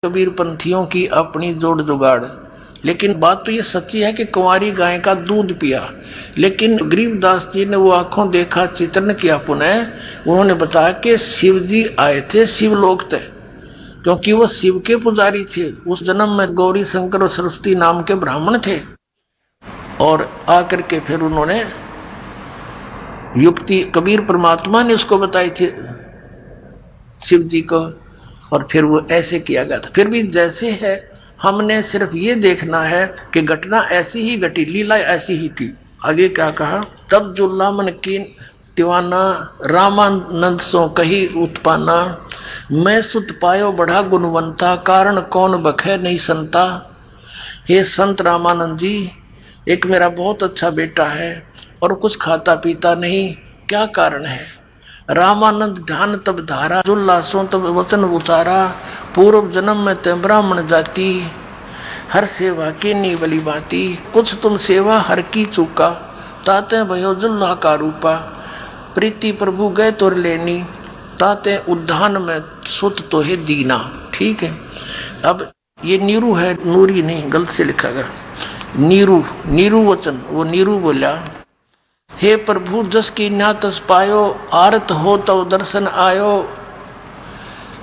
कबीर पंथियों की अपनी जोड़ जुगाड़। लेकिन बात तो ये सच्ची है कि कुंवारी गाय का दूध पिया, लेकिन गरीबदास जी ने वो आंखों देखा चित्रण किया पुनः। उन्होंने बताया कि शिव जी आए थे, शिवलोक थे, क्योंकि वो शिव के पुजारी थे। उस जन्म में गौरी शंकर और सरस्वती नाम के ब्राह्मण थे, और आकर के फिर उन्होंने युक्ति कबीर परमात्मा ने उसको बताई थी शिव जी को, और फिर वो ऐसे किया गया था। फिर भी जैसे है, हमने सिर्फ ये देखना है कि घटना ऐसी ही घटी, लीला ऐसी ही थी। आगे क्या कहा, तब जुल्ला मन की दीवाना रामानंद सो कही उत्पाना, मैं सुत पायो बढ़ा गुणवंता, कारण कौन बखे नहीं संता। हे संत रामानंद जी, एक मेरा बहुत अच्छा बेटा है और कुछ खाता पीता नहीं, क्या कारण है। रामानंद ध्यान तब धारा, जुल्लासों तब वचन उचारा, पूर्व जन्म में ते ब्राह्मण जाति, हर सेवा की नी बली बाती। कुछ तुम सेवा हर की चूका, ताते भयो जुल्ला का रूपा, प्रीति प्रभु गए तोर लेनी, ताते उद्धान में सुत तो है दीना। ठीक है, अब ये नीरू है, नूरी नहीं, गलत से लिखा गया नीरू, नीरू वचन, वो नीरू बोला, हे प्रभु जस की न्या तस पायो, आरत हो तो दर्शन आयो,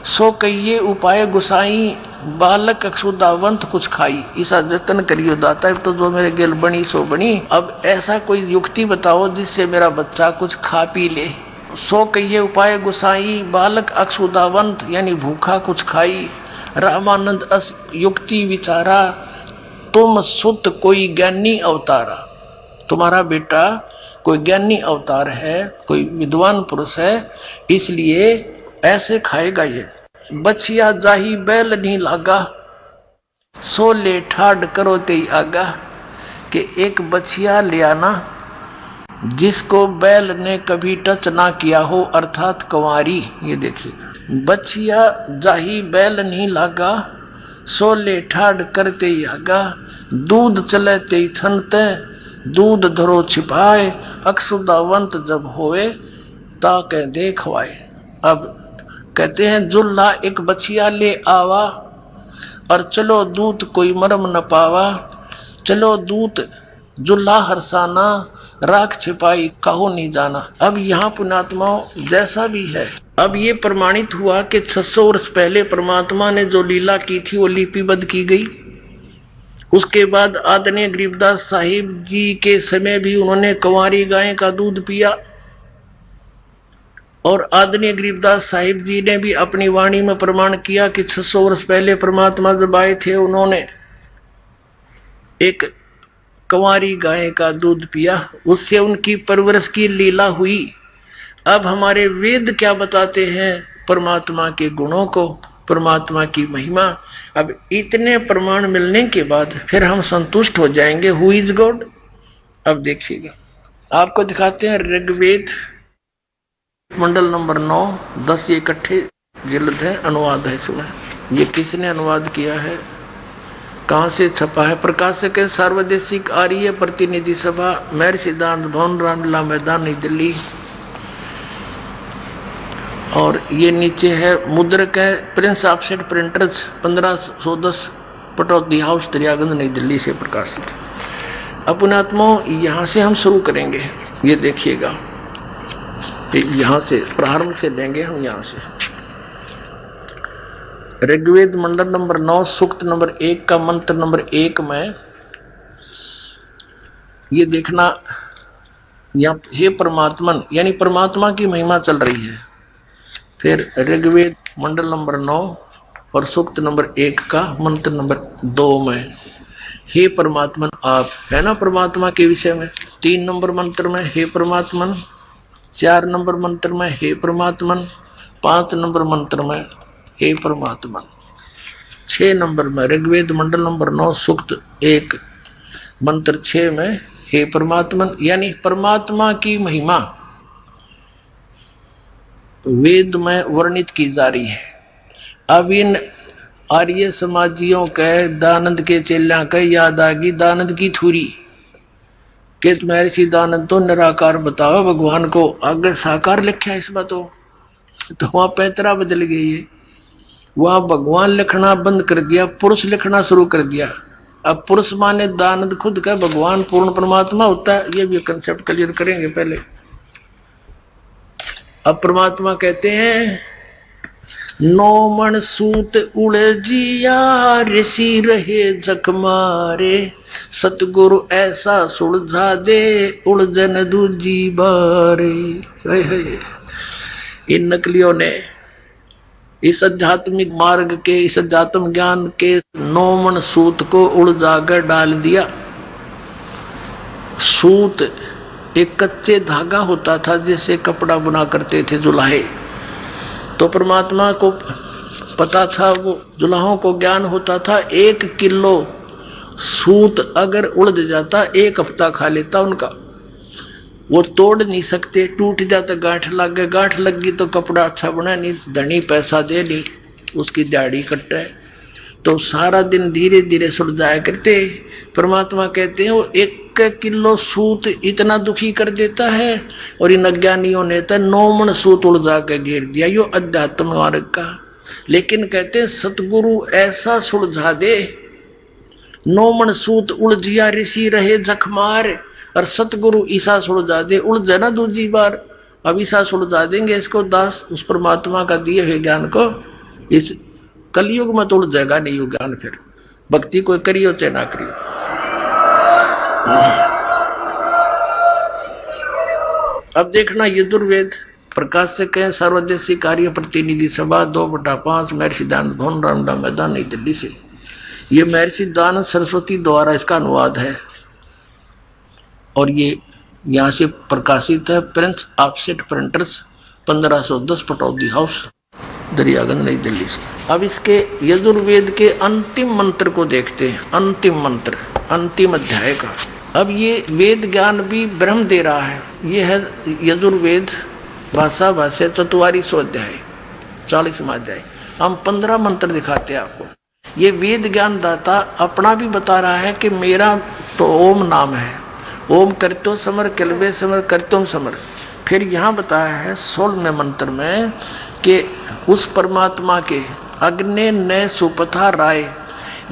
सो कहिए उपाय गुसाई, बालक अक्षुदावंत कुछ खाई। ऐसा जतन करियो दाता, तो जो मेरे गेल बनी सो बनी। अब ऐसा कोई युक्ति बताओ जिससे मेरा बच्चा कुछ खा पी ले। सो कहिए उपाय गुसाई, बालक अक्षुदावंत यानी भूखा कुछ खाई। रामानंद अस युक्ति विचारा, तुम सुत कोई ज्ञानी अवतारा। तुम्हारा बेटा कोई ज्ञानी अवतार है, कोई विद्वान पुरुष है, इसलिए ऐसे खाएगा ये। बछिया जाही बैल नहीं लागा, सो ले ठाड करो ते आगा। कि एक बछिया ले आना जिसको बैल ने कभी टच ना किया हो, अर्थात कुंवारी। ये देखिए, बछिया जाही बैल नहीं लागा, सो ले ठाड करते आगा। दूध चले ते थनते, दूध धरो छिपाए, अक्षुदावंत जब होए ता कह देखवाए। अब कहते हैं जुल्ला एक बछिया ले आवा, और चलो दूत कोई मरम न पावा। चलो दूत जुल्ला हरसाना, राख छिपाई कहो नहीं जाना। अब यहाँ पुण्यात्माओं जैसा भी है, अब ये प्रमाणित हुआ कि 600 वर्ष पहले परमात्मा ने जो लीला की थी वो लिपिबद्ध की गई। उसके बाद आदरणीय गरीबदास साहिब जी के समय भी उन्होंने कुंवारी गाय का दूध पिया, और आदरणीय गरीबदास साहिब जी ने भी अपनी वाणी में प्रमाण किया कि 600 वर्ष पहले परमात्मा जब आए थे उन्होंने एक कुंवारी गाय का दूध पिया, उससे उनकी परवरिश की लीला हुई। अब हमारे वेद क्या बताते हैं परमात्मा के गुणों को, परमात्मा की महिमा। अब इतने प्रमाण मिलने के बाद फिर हम संतुष्ट हो जाएंगे, हु इज गॉड। अब देखिएगा, आपको दिखाते हैं ऋग्वेद मंडल नंबर 9, 10 ये इकट्ठे जिल्द है, अनुवाद है इसमें। ये किसने अनुवाद किया है, कहां से छपा है? प्रकाशक है सार्वदेशिक आर्य प्रतिनिधि सभा, मेर सिद्धांत भवन, रामलीला मैदान, नई दिल्ली। और ये नीचे है मुद्रक है Prince offset printers 1510 Pataudi house Daryaganj नई दिल्ली से प्रकाशित। अपनात्माओं यहाँ से हम शुरू करेंगे। ये देखिएगा, यहाँ से प्रारंभ से लेंगे हम। यहाँ से ऋग्वेद मंडल नंबर 9 सूक्त नंबर 1 का मंत्र नंबर 1 में ये देखना, यहाँ हे परमात्मन यानी परमात्मा की महिमा चल रही है। फिर ऋग्वेद मंडल नंबर 9 और सूक्त नंबर 1 का मंत्र नंबर 2 में हे परमात्मन आप, है ना परमात्मा के विषय में। 3 नंबर मंत्र में हे परमात्मन, 4 नंबर मंत्र में हे परमात्मन, 5 नंबर मंत्र में हे परमात्मन, 6 नंबर में ऋग्वेद मंडल नंबर 9 सूक्त 1 मंत्र 6 में हे परमात्मन, यानी परमात्मा की महिमा वेद में वर्णित की जा रही है। अब इन आर्य समाजियों के दानंद के चेल्या के याद आ गई दानंद की थूरी कि महर्षि दानंद तो निराकार बताओ भगवान को, आगे साकार लिखा इस बात तो वहां पैतरा बदल गई है। वह भगवान लिखना बंद कर दिया, पुरुष लिखना शुरू कर दिया। अब पुरुष माने दानंद खुद का भगवान पूर्ण परमात्मा होता है, ये भी कंसेप्ट क्लियर करेंगे पहले। अब परमात्मा कहते हैं नौ मन सूत उलझिया ऋषि रहे जख मारे, सतगुरु ऐसा सुलझा दे उलझन दूजी बारे। इन नकलियों ने इस आध्यात्मिक मार्ग के, इस अध्यात्म ज्ञान के नौ मन सूत को उलझा कर डाल दिया। सूत एक कच्चे धागा होता था जिससे कपड़ा बुना करते थे जुलाहे। तो परमात्मा को पता था, वो जुलाहों को ज्ञान होता था, 1 किलो सूत अगर उलझ जाता 1 हफ्ता खा लेता उनका। वो तोड़ नहीं सकते, टूट जाता, गांठ लग गए, गांठ लगी तो कपड़ा अच्छा बना नहीं, धनी पैसा दे नहीं, उसकी दिहाड़ी कटे। तो सारा दिन धीरे धीरे सुलझाया करते। परमात्मा कहते हैं वो 1 किलो सूत इतना दुखी कर देता है, और इन अज्ञानियों ने तो 9 मन सूत उलझा के घेर दिया, यो अध्यात्म मार्ग का। लेकिन कहते हैं सतगुरु ऐसा सुलझा दे, 9 मन सूत उलझिया ऋषि रहे जखमार, और सतगुरु ईसा सुलझा दे उलझे ना दूसरी बार। अब ईसा सुलझा देंगे इसको दास, उस परमात्मा का दिए हुए ज्ञान को। इस कलयुग में तो उलझेगा नहीं वो ज्ञान, फिर भक्ति कोई करियो चाहे ना करियो। अब देखना यजुर्वेद प्रकाशक है, सर्वदेशी कार्य प्रतिनिधि सभा 2/5 महर्षि दानंद भवन रामडा मैदान नई दिल्ली से। ये महर्षि दानंद सरस्वती द्वारा इसका अनुवाद है, और ये यहां से प्रकाशित है Prince offset printers 1510 Pataudi house Daryaganj नई दिल्ली से। अब इसके यजुर्वेद के अंतिम मंत्र को देखते हैं, अंतिम मंत्र अंतिम अध्याय का। अब ये वेद ज्ञान भी ब्रह्म दे रहा है। ये है यजुर्वेद भाषा भाष्य 44वां अध्याय 40वां अध्याय। हम 15 मंत्र दिखाते हैं आपको। ये वेद ज्ञान दाता अपना भी बता रहा है कि मेरा तो ओम नाम है, ओम करतो समर किलवे समर करतोम समर। फिर यहाँ बताया है 16वें मंत्र में कि उस परमात्मा के अग्नि ने सुपथा राय,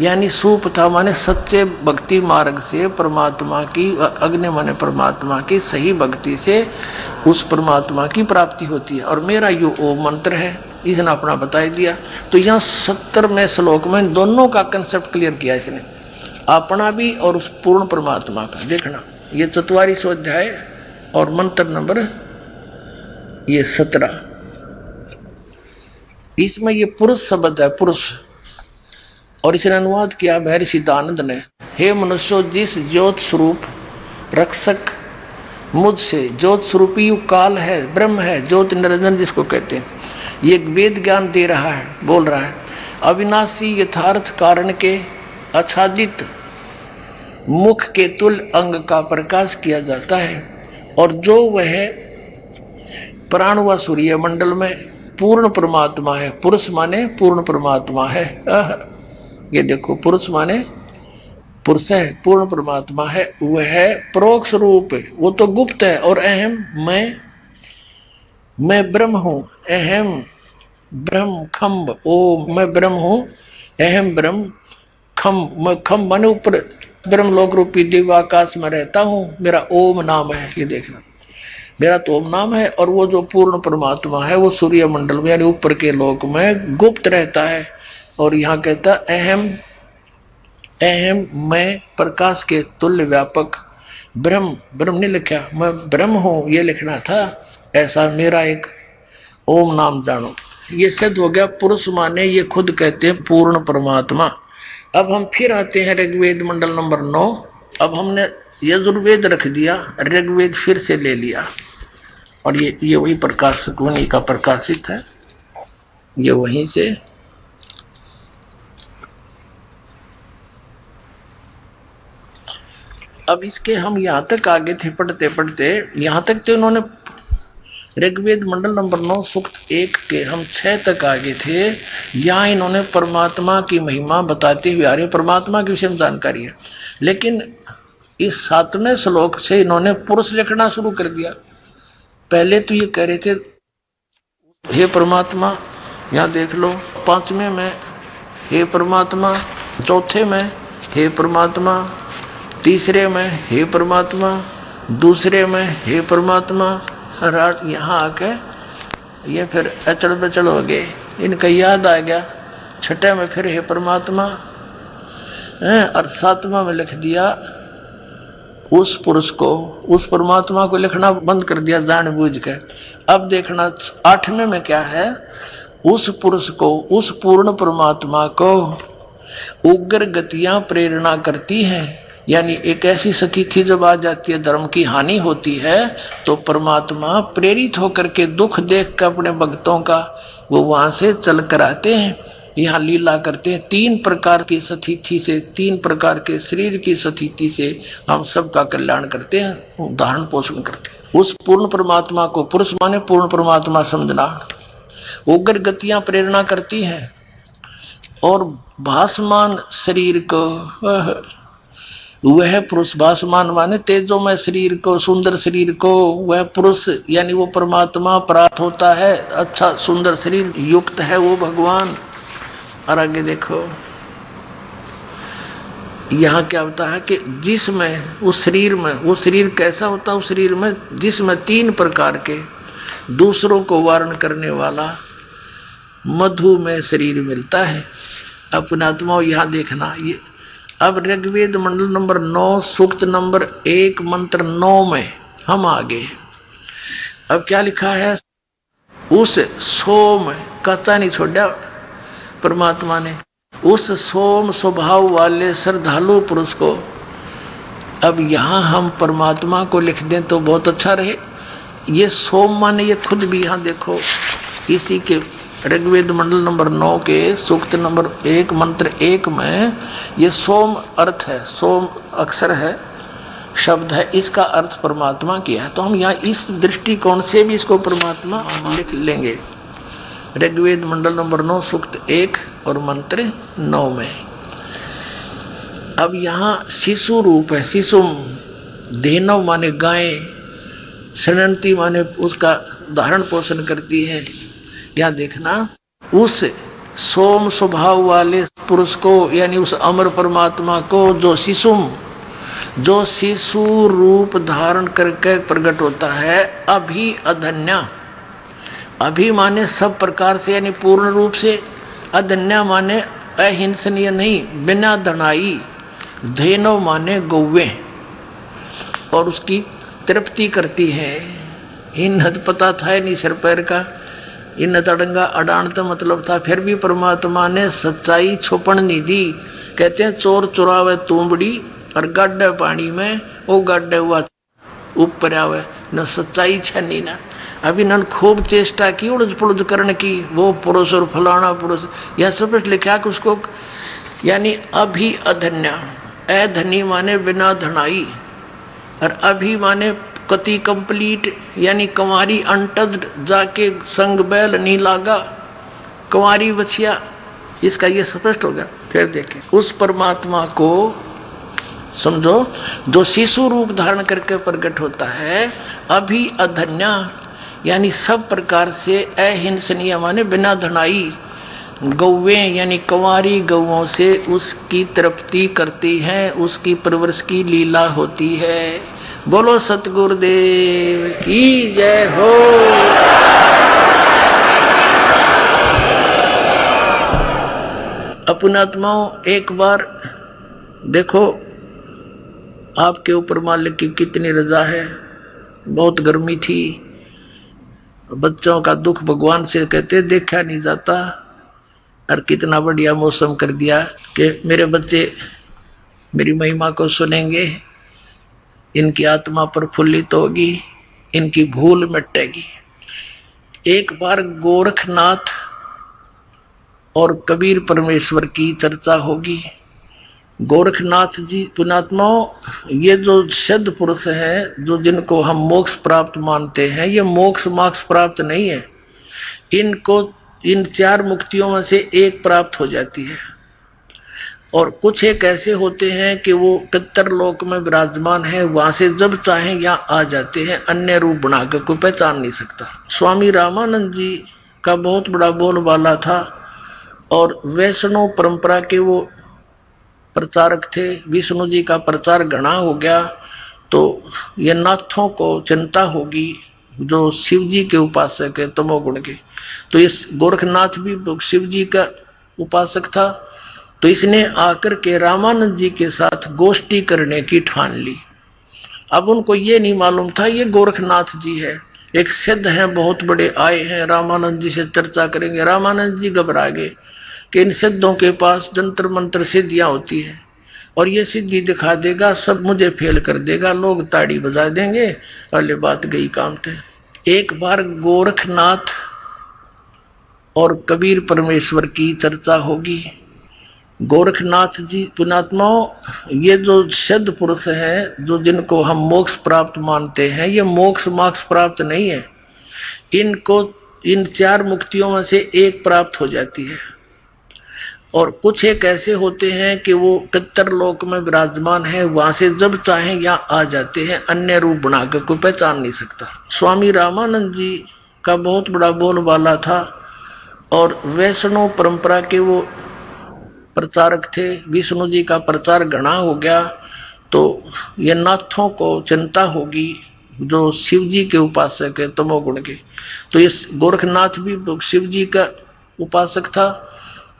यानी सुपथा माने सच्चे भक्ति मार्ग से परमात्मा की, अग्नि माने परमात्मा की सही भक्ति से उस परमात्मा की प्राप्ति होती है। और मेरा यो ओम मंत्र है, इसने अपना बता दिया। तो यहाँ 70वें श्लोक में दोनों का कंसेप्ट क्लियर किया इसने, अपना भी और उस पूर्ण परमात्मा का। देखना ये 44वां अध्याय और मंत्र नंबर ये 17। इसमें ये पुरुष शब्द है, पुरुष, और इसने अनुवाद किया महर्षि दानंद ने। हे मनुष्यों, जिस ज्योत स्वरूप रक्षक मुझसे, ज्योत स्वरूपी यु काल है, ब्रह्म है, ज्योत निरंजन जिसको कहते हैं, ये वेद ज्ञान दे रहा है, बोल रहा है। अविनाशी यथार्थ कारण के आच्छादित मुख के तुल्य अंग का प्रकाश किया जाता है, और जो वह प्राण व सूर्य मंडल में पूर्ण परमात्मा है। पुरुष माने पूर्ण परमात्मा है। ये देखो, पुरुष माने पुरुष है, पूर्ण परमात्मा है, वह है परोक्ष रूप, वो तो गुप्त है। और अहम मैं ब्रह्म हूं, अहम ब्रह्म खम्ब, ओ मैं ब्रह्म हूं, अहम ब्रह्म खम्ब, मैं खम्ब माने ऊपर ब्रह्म लोक रूपी दिव्य आकाश में रहता हूं, मेरा ओम नाम है। ये देखना, मेरा तो ओम नाम है, और वो जो पूर्ण परमात्मा है वो सूर्य मंडल में यानी ऊपर के लोक में गुप्त रहता है। और यहाँ कहता अहम अहम मैं प्रकाश के तुल्य व्यापक ब्रह्म, ब्रह्म नहीं लिखा, मैं ब्रह्म हूं ये लिखना था। ऐसा मेरा एक ओम नाम जानो। ये सिद्ध हो गया। पुरुष माने ये खुद कहते हैं पूर्ण परमात्मा। अब हम फिर आते हैं ऋग्वेद मंडल नंबर 9। अब हमने यजुर्वेद रख दिया, ऋग्वेद फिर से ले लिया, और ये वही प्रकाशक उन्हीं का प्रकाशित है, ये वहीं से। अब इसके हम यहां तक आगे थे, पढ़ते पढ़ते यहां तक तो इन्होंने ऋग्वेद मंडल नंबर 9 सूक्त 1 के हम 6 तक आगे थे। यहाँ इन्होंने परमात्मा की महिमा बताते हुए आ रहे, परमात्मा के विषय में जानकारी है। लेकिन इस 7वें श्लोक से इन्होंने पुरुष लिखना शुरू कर दिया। पहले तो ये कह रहे थे हे परमात्मा यहाँ देख लो, पांचवें में हे परमात्मा, चौथे में हे परमात्मा, तीसरे में हे परमात्मा, दूसरे में हे परमात्मा, और यहाँ आके ये फिर अचल बचल हो गए। इनका याद आ गया, छठे में फिर हे परमात्मा, और सातवां में लिख दिया उस पुरुष को, उस परमात्मा को लिखना बंद कर दिया जानबूझ के। अब देखना आठवें में क्या है, उस पुरुष को, उस पूर्ण परमात्मा को उग्र गतियां प्रेरणा करती हैं। यानी एक ऐसी स्थिति जब आ जाती है, धर्म की हानि होती है, तो परमात्मा प्रेरित होकर के दुख देख कर अपने भक्तों का वो वहां से चल कर आते हैं, यहाँ लीला करते हैं। तीन प्रकार की स्थिति से, तीन प्रकार के शरीर की स्थिति से हम सबका कल्याण करते हैं, धारण पोषण करते हैं। उस पूर्ण परमात्मा को, पुरुष माने पूर्ण परमात्मा समझना, उग्र गतियां प्रेरणा करती हैं। और भासमान शरीर को, वह पुरुष, भासमान माने तेजोमय शरीर को, सुंदर शरीर को, वह पुरुष यानी वो परमात्मा प्राप्त होता है। अच्छा सुंदर शरीर युक्त है वो भगवान। और आगे देखो, यहाँ क्या होता है कि जिसमें, उस शरीर में, वो शरीर कैसा होता है, उस शरीर में जिसमें तीन प्रकार के दूसरों को वारण करने वाला मधुमेह शरीर मिलता है। अपना आत्माओं यहाँ देखना, ये अब ऋग्वेद मंडल नंबर 9 सूक्त नंबर 1 मंत्र 9 में हम आगे। अब क्या लिखा है, उस सोम, कच्चा नहीं छोड़ा परमात्मा ने, उस सोम स्वभाव वाले श्रद्धालु पुरुष को। अब यहां हम परमात्मा को लिख दें तो बहुत अच्छा रहे। ये सोम माने, ये खुद भी यहां देखो, इसी के ऋग्वेद मंडल नंबर 9 के सूक्त नंबर 1 मंत्र 1 में ये सोम अर्थ है, सोम अक्षर है, शब्द है, इसका अर्थ परमात्मा किया है। तो हम यहाँ इस दृष्टिकोण से भी इसको परमात्मा लिख लेंगे। ऋग्वेद मंडल नंबर 9 सूक्त 1 और मंत्र 9 में। अब यहाँ शिशु रूप है, शिशु धेनव माने गाय, सनंती माने उसका धारण पोषण करती है। यहाँ देखना, उस सोम स्वभाव वाले पुरुष को यानी उस अमर परमात्मा को जो शिशु रूप धारण करके प्रकट होता है, अभी अधन्या, अभी माने सब प्रकार से यानी पूर्ण रूप से, अधन्या माने अहिंसनीय नहीं, बिना धनाई, धेनो माने गौवे, और उसकी तृप्ति करती है। इन हद पता था नहीं सिर पैर का, इन तड़ंगा अडान तो मतलब था, फिर भी परमात्मा ने सच्चाई छुपन नहीं दी। कहते हैं चोर चुरावे तुंबड़ी और गड्ढे पानी में वो गड्ढे हुआ ऊपर आवे न, सच्चाई छनी ना। अभी न खूब चेष्टा की उड़ज पुड़ज करने की, वो पुरुष और फलाना पुरुष, यह सब लिखा कि उसको यानी अभी अधन्या, अधनी माने बिना धनाई, और अभी माने कति कंप्लीट यानी कंवारी अनटच्ड, जाके संग बैल नहीं लागा, कंवारी बछिया, इसका ये स्पष्ट होगा। फिर देखें, उस परमात्मा को समझो जो शिशु रूप धारण करके प्रकट होता है, अभी अधन्या यानी सब प्रकार से अहिंसनीय माने बिना धनाई, गौवे यानी कंवारी गौओं से उसकी तृप्ति करती है, उसकी परवरिश की लीला होती है। बोलो सतगुरुदेव की जय हो। अपनात्माओं, एक बार देखो आपके ऊपर मालिक की कितनी रजा है। बहुत गर्मी थी, बच्चों का दुख भगवान से कहते देखा नहीं जाता, और कितना बढ़िया मौसम कर दिया कि मेरे बच्चे मेरी महिमा को सुनेंगे, इनकी आत्मा प्रफुल्लित होगी, इनकी भूल मिटेगी। एक बार गोरखनाथ और कबीर परमेश्वर की चर्चा होगी। गोरखनाथ जी पुणात्माओं, ये जो सिद्ध पुरुष है, जो जिनको हम मोक्ष प्राप्त मानते हैं, ये मोक्ष मोक्ष प्राप्त नहीं है, इनको इन चार मुक्तियों में से एक प्राप्त हो जाती है। और कुछ एक ऐसे होते हैं कि वो पितर लोक में विराजमान है, वहां से जब चाहे यहाँ आ जाते हैं, अन्य रूप बनाकर कोई पहचान नहीं सकता। स्वामी रामानंद जी का बहुत बड़ा बोलबाला था और वैष्णव परंपरा के वो प्रचारक थे। विष्णु जी का प्रचार घना हो गया तो ये नाथों को चिंता होगी जो शिव जी के उपासक है तमोगुण के। तो इस गोरखनाथ भी शिव जी का उपासक था, तो इसने आकर के रामानंद जी के साथ गोष्ठी करने की ठान ली। अब उनको ये नहीं मालूम था ये गोरखनाथ जी है, एक सिद्ध हैं बहुत बड़े आए हैं रामानंद जी से चर्चा करेंगे। रामानंद जी घबरा गए कि इन सिद्धों के पास जंतर मंत्र सिद्धियां होती है और ये सिद्धि दिखा देगा सब मुझे फेल कर देगा, लोग ताड़ी बजा देंगे, अरे बात गई काम थे। एक बार गोरखनाथ और कबीर परमेश्वर की चर्चा होगी। गोरखनाथ जी पुण्यात्माओं, ये जो सिद्ध पुरुष है जो जिनको हम मोक्ष प्राप्त मानते हैं, ये मोक्ष प्राप्त नहीं है, इनको इन चार मुक्तियों में से एक प्राप्त हो जाती है। और कुछ एक ऐसे होते हैं कि वो पितर लोक में विराजमान है, वहां से जब चाहे यहाँ आ जाते हैं, अन्य रूप बनाकर कोई पहचान नहीं सकता। स्वामी रामानंद जी का बहुत बड़ा बोलबाला था और वैष्णव परंपरा के वो प्रचारक थे। विष्णु जी का प्रचार घना हो गया तो ये नाथों को चिंता होगी जो शिव जी के उपासक है तमोगुण के। तो इस गोरखनाथ भी शिव जी का उपासक था,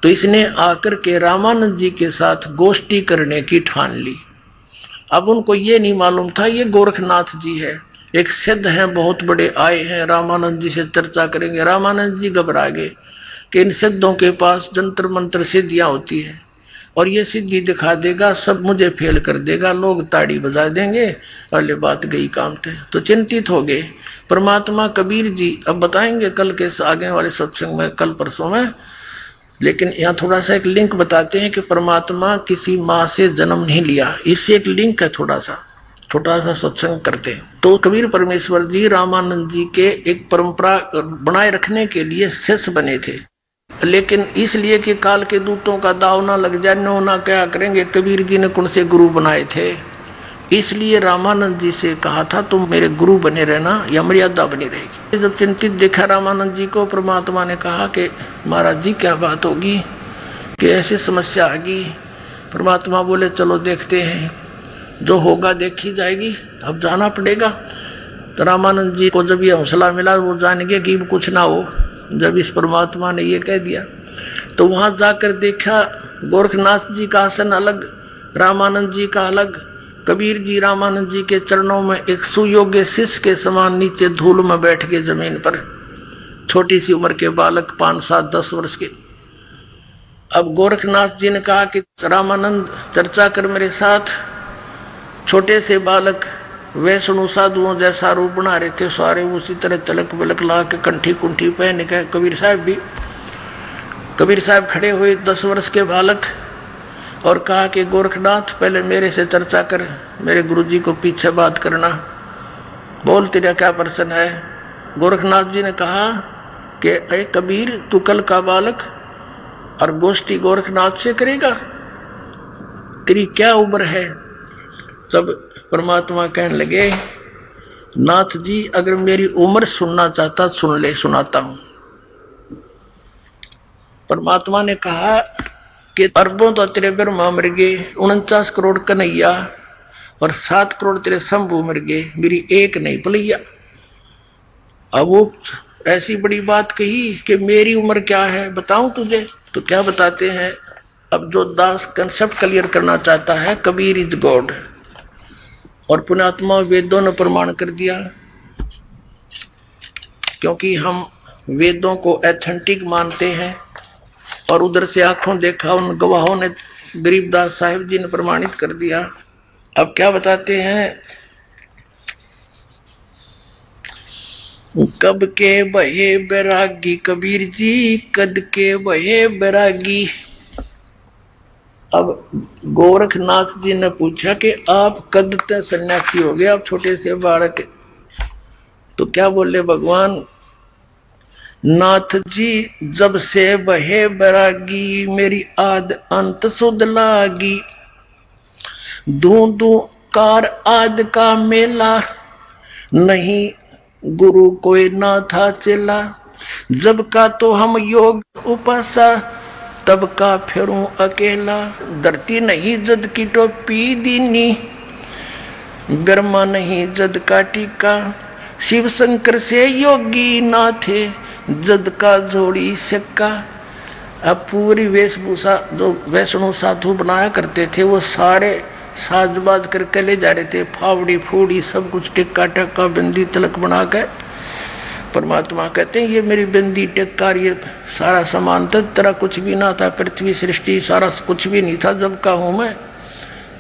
तो इसने आकर के रामानंद जी के साथ गोष्ठी करने की ठान ली। अब उनको ये नहीं मालूम था ये गोरखनाथ जी है, एक सिद्ध हैं बहुत बड़े आए हैं रामानंद जी से चर्चा करेंगे। रामानंद जी घबरा गए कि इन सिद्धों के पास जंतर मंत्र सिद्धियां होती है और ये सिद्धि दिखा देगा सब मुझे फेल कर देगा, लोग ताड़ी बजा देंगे, अरे बात गई काम थे। तो चिंतित हो गए। परमात्मा कबीर जी अब बताएंगे कल के आगे वाले सत्संग में, कल परसों में, लेकिन यहाँ थोड़ा सा एक लिंक बताते हैं कि परमात्मा किसी माँ से जन्म नहीं लिया, इससे एक लिंक है, थोड़ा सा सत्संग करते हैं। तो कबीर परमेश्वर जी रामानंद जी के एक परंपरा बनाए रखने के लिए शिष्य बने थे, लेकिन इसलिए कि काल के दूतों का दाव ना लग जाए, नो ना क्या करेंगे, कबीर जी ने कौन से गुरु बनाए थे, इसलिए रामानंद जी से कहा था तुम मेरे गुरु बने रहना या मर्यादा बनी रहेगी। जब चिंतित देखा रामानंद जी को, परमात्मा ने कहा कि महाराज जी क्या बात होगी कि ऐसी समस्या आ गई। परमात्मा बोले चलो देखते हैं, जो होगा देखी जाएगी, अब जाना पड़ेगा। तो रामानंद जी को जब ये हौसला मिला वो जान गए कि कुछ ना हो, जब इस परमात्मा ने ये कह दिया तो वहां जाकर देखा गोरखनाथ जी का आसन अलग, रामानंद जी का अलग। कबीर जी रामानंद जी के चरणों में एक सुयोग्य शिष्य के समान नीचे धूल में बैठ के जमीन पर, छोटी सी उम्र के बालक 5, 7, 10 वर्ष के। अब गोरखनाथ जी ने कहा कि रामानंद चर्चा कर मेरे साथ। छोटे से बालक वैष्णु साधुओं जैसा रूप बना रहे थे, सारे उसी तरह तलक बलक ला के कंठी कुंठी पहन के। कबीर साहब खड़े हुए 10 वर्ष के बालक और कहा कि गोरखनाथ पहले मेरे से चर्चा कर, मेरे गुरुजी को पीछे बात करना, बोल तेरा क्या प्रश्न है। गोरखनाथ जी ने कहा कि अरे कबीर तू कल का बालक और गोष्ठी गोरखनाथ से करेगा, तेरी क्या उम्र है। तब परमात्मा कहने लगे नाथ जी अगर मेरी उम्र सुनना चाहता सुन ले, सुनाता हूं। परमात्मा ने कहा कि अरबों तो तेरे ब्रह्मा मर गए, 49 करोड़ कन्हैया और 7 करोड़ तेरे शंभू मर गए, मेरी एक नहीं पलैया। अब वो ऐसी बड़ी बात कही कि मेरी उम्र क्या है बताऊं तुझे। तो क्या बताते हैं, अब जो दास कंसेप्ट क्लियर करना चाहता है कबीर इज गॉड, और पुण्यात्मा वेदों ने प्रमाण कर दिया, क्योंकि हम वेदों को ऑथेंटिक मानते हैं और उधर से आंखों देखा उन गवाहों ने, गरीबदास साहिब जी ने प्रमाणित कर दिया। अब क्या बताते हैं, कब के बहे बैरागी कबीर जी, कद के बहे बैरागी। अब गोरखनाथ जी ने पूछा कि आप कद तक सन्यासी हो गए, आप छोटे से बालक। तो क्या बोले भगवान, नाथ जी जब से बहे बैरागी, मेरी आद अंत सुध लागी। दूं कार आद का मेला, नहीं गुरु कोई ना था चेला। जब का तो हम योग उपासा, तब का फिरूं अकेला। धरती नहीं जद की टोपी दीनी, ब्रह्मा नहीं जद का टीका। शिव शंकर से योगी ना थे, जद का जोड़ी सिक्का। अब पूरी वेशभूषा जो वैष्णव साधु बनाया करते थे वो सारे साजबाज करके ले जा रहे थे, फावड़ी फूड़ी सब कुछ, टिक्का टक्का बिंदी तिलक बना के। परमात्मा कहते हैं ये मेरी बिंदी टिक्का ये सारा सामान था, तेरा कुछ भी ना था, पृथ्वी सृष्टि सारा कुछ भी नहीं था, जब का हूं मैं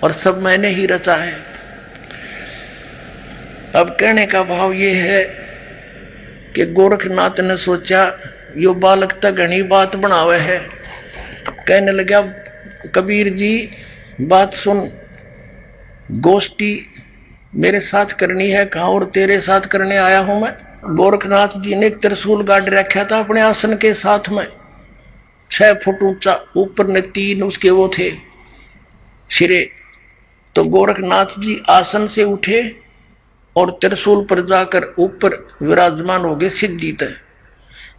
और सब मैंने ही रचा है। अब कहने का भाव ये है कि गोरखनाथ ने सोचा यो बालक तक घनी बात बनावे है। कहने लगा कबीर जी बात सुन, गोष्ठी मेरे साथ करनी है कहा, और तेरे साथ करने आया हूं मैं। गोरखनाथ जी ने एक त्रिशूल गाड़ रखा था अपने आसन के साथ में, 6 फुट ऊंचा, ऊपर ने 3 उसके वो थे सिरे। तो गोरखनाथ जी आसन से उठे और त्रिशूल पर जाकर ऊपर विराजमान हो गए सिद्धि तक,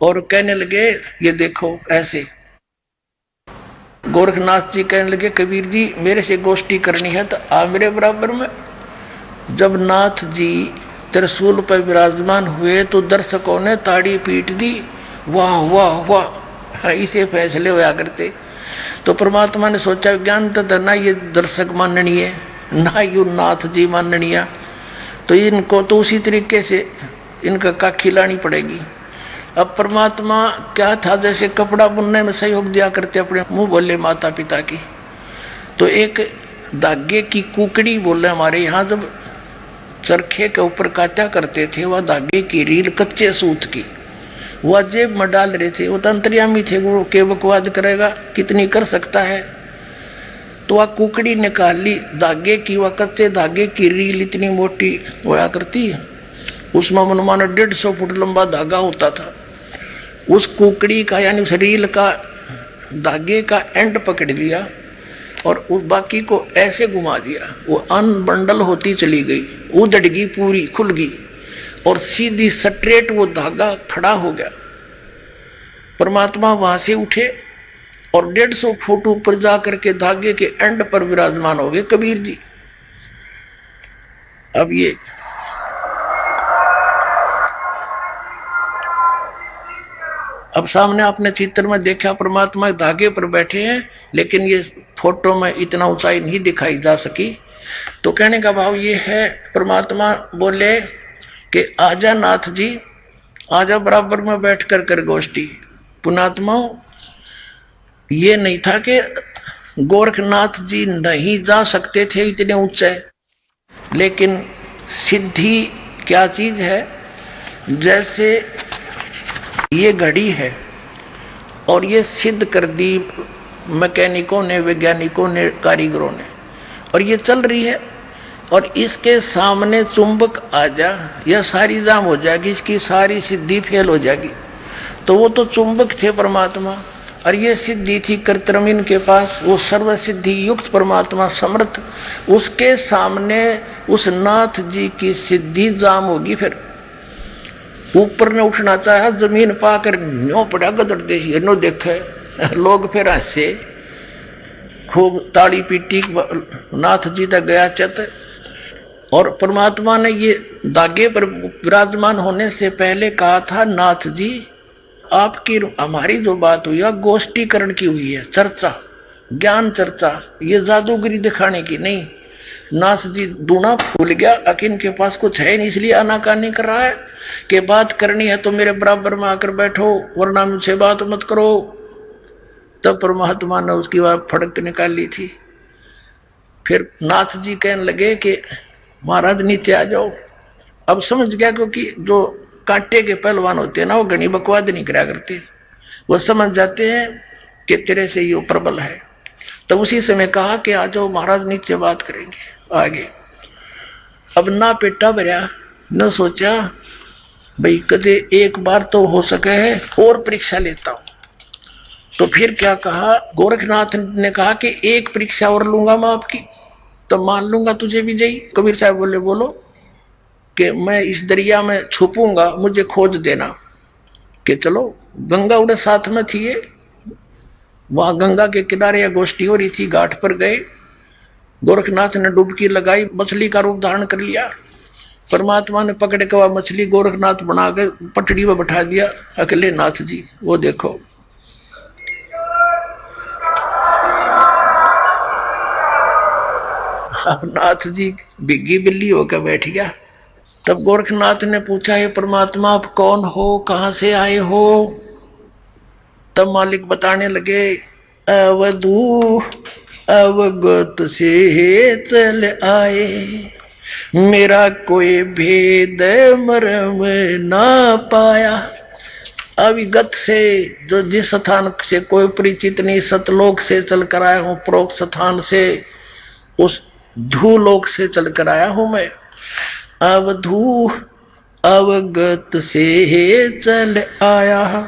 और कहने लगे ये देखो ऐसे। गोरखनाथ जी कहने लगे कबीर जी मेरे से गोष्ठी करनी है तो आ मेरे बराबर में। जब नाथ जी त्रिशूल पर विराजमान हुए तो दर्शकों ने ताड़ी पीट दी, वाह वाह वाह, इसे फैसले होया करते। तो परमात्मा ने सोचा ज्ञान तो ना ये दर्शक माननीय ना यू नाथ जी माननीय, तो इनको तो उसी तरीके से इनका का खिलानी पड़ेगी। अब परमात्मा क्या था, जैसे कपड़ा बुनने में सहयोग दिया करते अपने मुंह बोले माता पिता की, तो एक धागे की कुकड़ी बोले हमारे यहाँ जब चरखे के ऊपर काटा करते थे, वह धागे की रील कच्चे सूत की वह जेब में डाल रहे थे। वो तो अंतर्यामी थे, वो के बकवाद करेगा कितनी कर सकता है। तो वह कुकड़ी निकाल ली धागे की, वह कच्चे धागे की रील इतनी मोटी होया करती, उसमें मनमाना 150 फुट लंबा धागा होता था। उस कुकड़ी का यानी उस रील का धागे का एंड पकड़ लिया और उस बाकी को ऐसे घुमा दिया, वो अनबंडल होती चली गई, उजड़ गई, पूरी खुल गई और सीधी स्ट्रेट वो धागा खड़ा हो गया। परमात्मा वहां से उठे और 150 फुट ऊपर जाकर के धागे के एंड पर विराजमान हो गए कबीर जी। अब ये अब सामने आपने चित्र में देखा परमात्मा धागे पर बैठे हैं, लेकिन ये फोटो में इतना ऊंचाई नहीं दिखाई जा सकी। तो कहने का भाव ये है, परमात्मा बोले कि आजा नाथ जी आजा बराबर में बैठ कर कर गोष्ठी। पुणात्माओं ये नहीं था कि गोरखनाथ जी नहीं जा सकते थे इतने ऊंचे, लेकिन सिद्धि क्या चीज है। जैसे ये घड़ी है और ये सिद्ध कर दी मैकेनिकों ने, वैज्ञानिकों ने, कारीगरों ने, और ये चल रही है और इसके सामने चुंबक आ जा या सारी जाम हो जाएगी, इसकी सारी सिद्धि फेल हो जाएगी। तो वो तो चुंबक थे परमात्मा और ये सिद्धि थी कृत्रिम इनके पास, वो सर्व सिद्धि युक्त परमात्मा समर्थ, उसके सामने उस नाथ जी की सिद्धि जाम होगी। फिर ऊपर ने उठना चाहा, जमीन पाकर न्यो पड़ा गदड़ देशी नो देखे लोग, फिर हंसे खूब ताड़ी पीटी, नाथ जी तक गया चत। और परमात्मा ने ये धागे पर विराजमान होने से पहले कहा था, नाथ जी आपकी हमारी जो बात हुई है गोष्ठीकरण की हुई है, चर्चा, ज्ञान चर्चा, ये जादूगरी दिखाने की नहीं। नाथ जी दूना भूल गया, अकिन के पास कुछ है नहीं, इसलिए आनाकानी कर रहा है कि बात करनी है तो मेरे बराबर में आकर बैठो वरना मुझसे बात मत करो। तब परमात्मा ने उसकी बात फड़क निकाल ली थी। फिर नाथ जी कहने लगे कि महाराज नीचे आ जाओ। अब समझ गया, क्योंकि जो कांटे के पहलवान होते हैं ना वो घनी बकवाद नहीं करा करते, वो समझ जाते हैं कि तेरे से ये प्रबल है। तब उसी समय कहा कि आ जाओ महाराज नीचे बात करेंगे आगे। अब ना पेटा भरया न सोचा भाई कदे एक बार तो हो सके है और परीक्षा लेता हूं। तो फिर क्या कहा, गोरखनाथ ने कहा कि एक परीक्षा और लूंगा मैं आपकी, तो मान लूंगा तुझे विजयी। कबीर साहब बोले बोलो कि मैं इस दरिया में छुपूंगा, मुझे खोज देना कि चलो गंगा उड़े साथ में थी। ये वहां गंगा के किनारे गोष्ठी हो रही थी, घाट पर गए, गोरखनाथ ने डुबकी लगाई, मछली का रूप धारण कर लिया। परमात्मा ने पकड़ के वह मछली गोरखनाथ बना के पटड़ी में बैठा दिया। अकेले नाथ जी वो देखो, नाथ जी बिग्गी बिल्ली होकर बैठ गया। तब गोरखनाथ ने पूछा, हे परमात्मा आप कौन हो, कहां से आए हो? तब मालिक बताने लगे, अवधू अवगत से चल आए, मेरा कोई भेद मर्म ना पाया। अविगत से, जो जिस स्थान से कोई परिचित नहीं, सतलोक से चल कर आया हूं, प्रोक्त स्थान से, उस धूलोक से चल कर आया हूं मैं। अवधू अवगत से चल आया,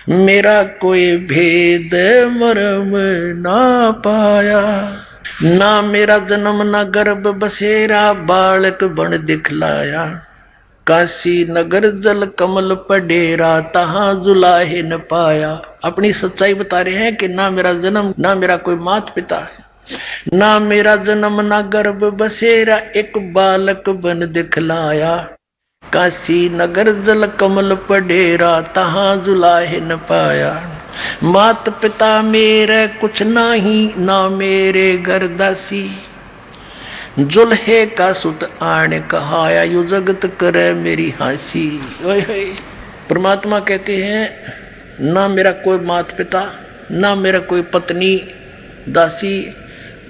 मेरा कोई भेद मर्म ना पाया। ना मेरा जन्म ना गर्भ बसेरा, बालक बन दिखलाया, काशी नगर जल कमल पडेरा, तहां जुलाहे न पाया। अपनी सच्चाई बता रहे हैं कि ना मेरा जन्म, ना मेरा कोई माता पिता, ना मेरा जन्म ना गर्भ बसेरा, एक बालक बन दिखलाया, काशी नगर जल कमल पडेरा, तहां जुलाहे न पाया। मात पिता मेरे कुछ नाही, ना मेरे घर दासी, जुल्हे का सुत आने कहाया, यू जगत करे मेरी हासी। परमात्मा कहते हैं, ना मेरा कोई माता पिता, ना मेरा कोई पत्नी दासी,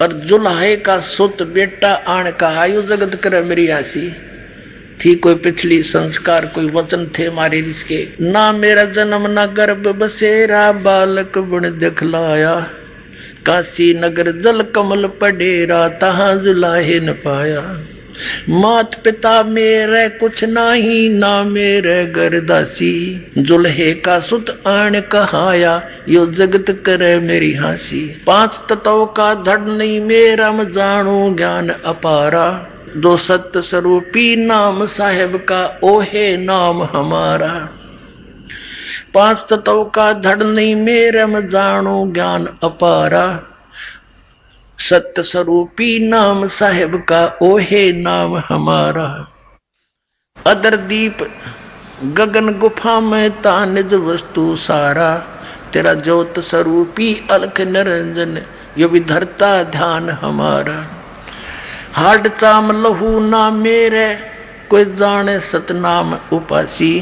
और जुल्हे का सुत बेटा आने कहा, यू जगत करे मेरी हासी। थी कोई पिछली संस्कार, कोई वचन थे हमारे जिसके। ना मेरा जन्म ना गर्भ बसेरा, बालक बन दिखलाया, काशी नगर जल कमल पडेरा, तहां जुलाहे न पाया। मात पिता मेरे कुछ नाही, ना मेरे घर दासी, जुल्हे का सुत आन कहाया, यो जगत करे मेरी हासी। पांच तत्वों का धड़ नहीं मेरा, मैं जानू ज्ञान अपारा, जो सत्य स्वरूपी नाम साहेब का, ओहे नाम हमारा। पांच तत्वों का धड़ नहीं मेरा, मैं जानू ज्ञान अपारा, सत्य स्वरूपी नाम साहेब का, ओहे नाम हमारा। अदर दीप गगन गुफा में तानिज वस्तु सारा, तेरा ज्योत स्वरूपी अलख निरंजन, यो भी धरता ध्यान हमारा। हाड चाम लहू ना मेरे, कोई जाने सतनाम उपासी,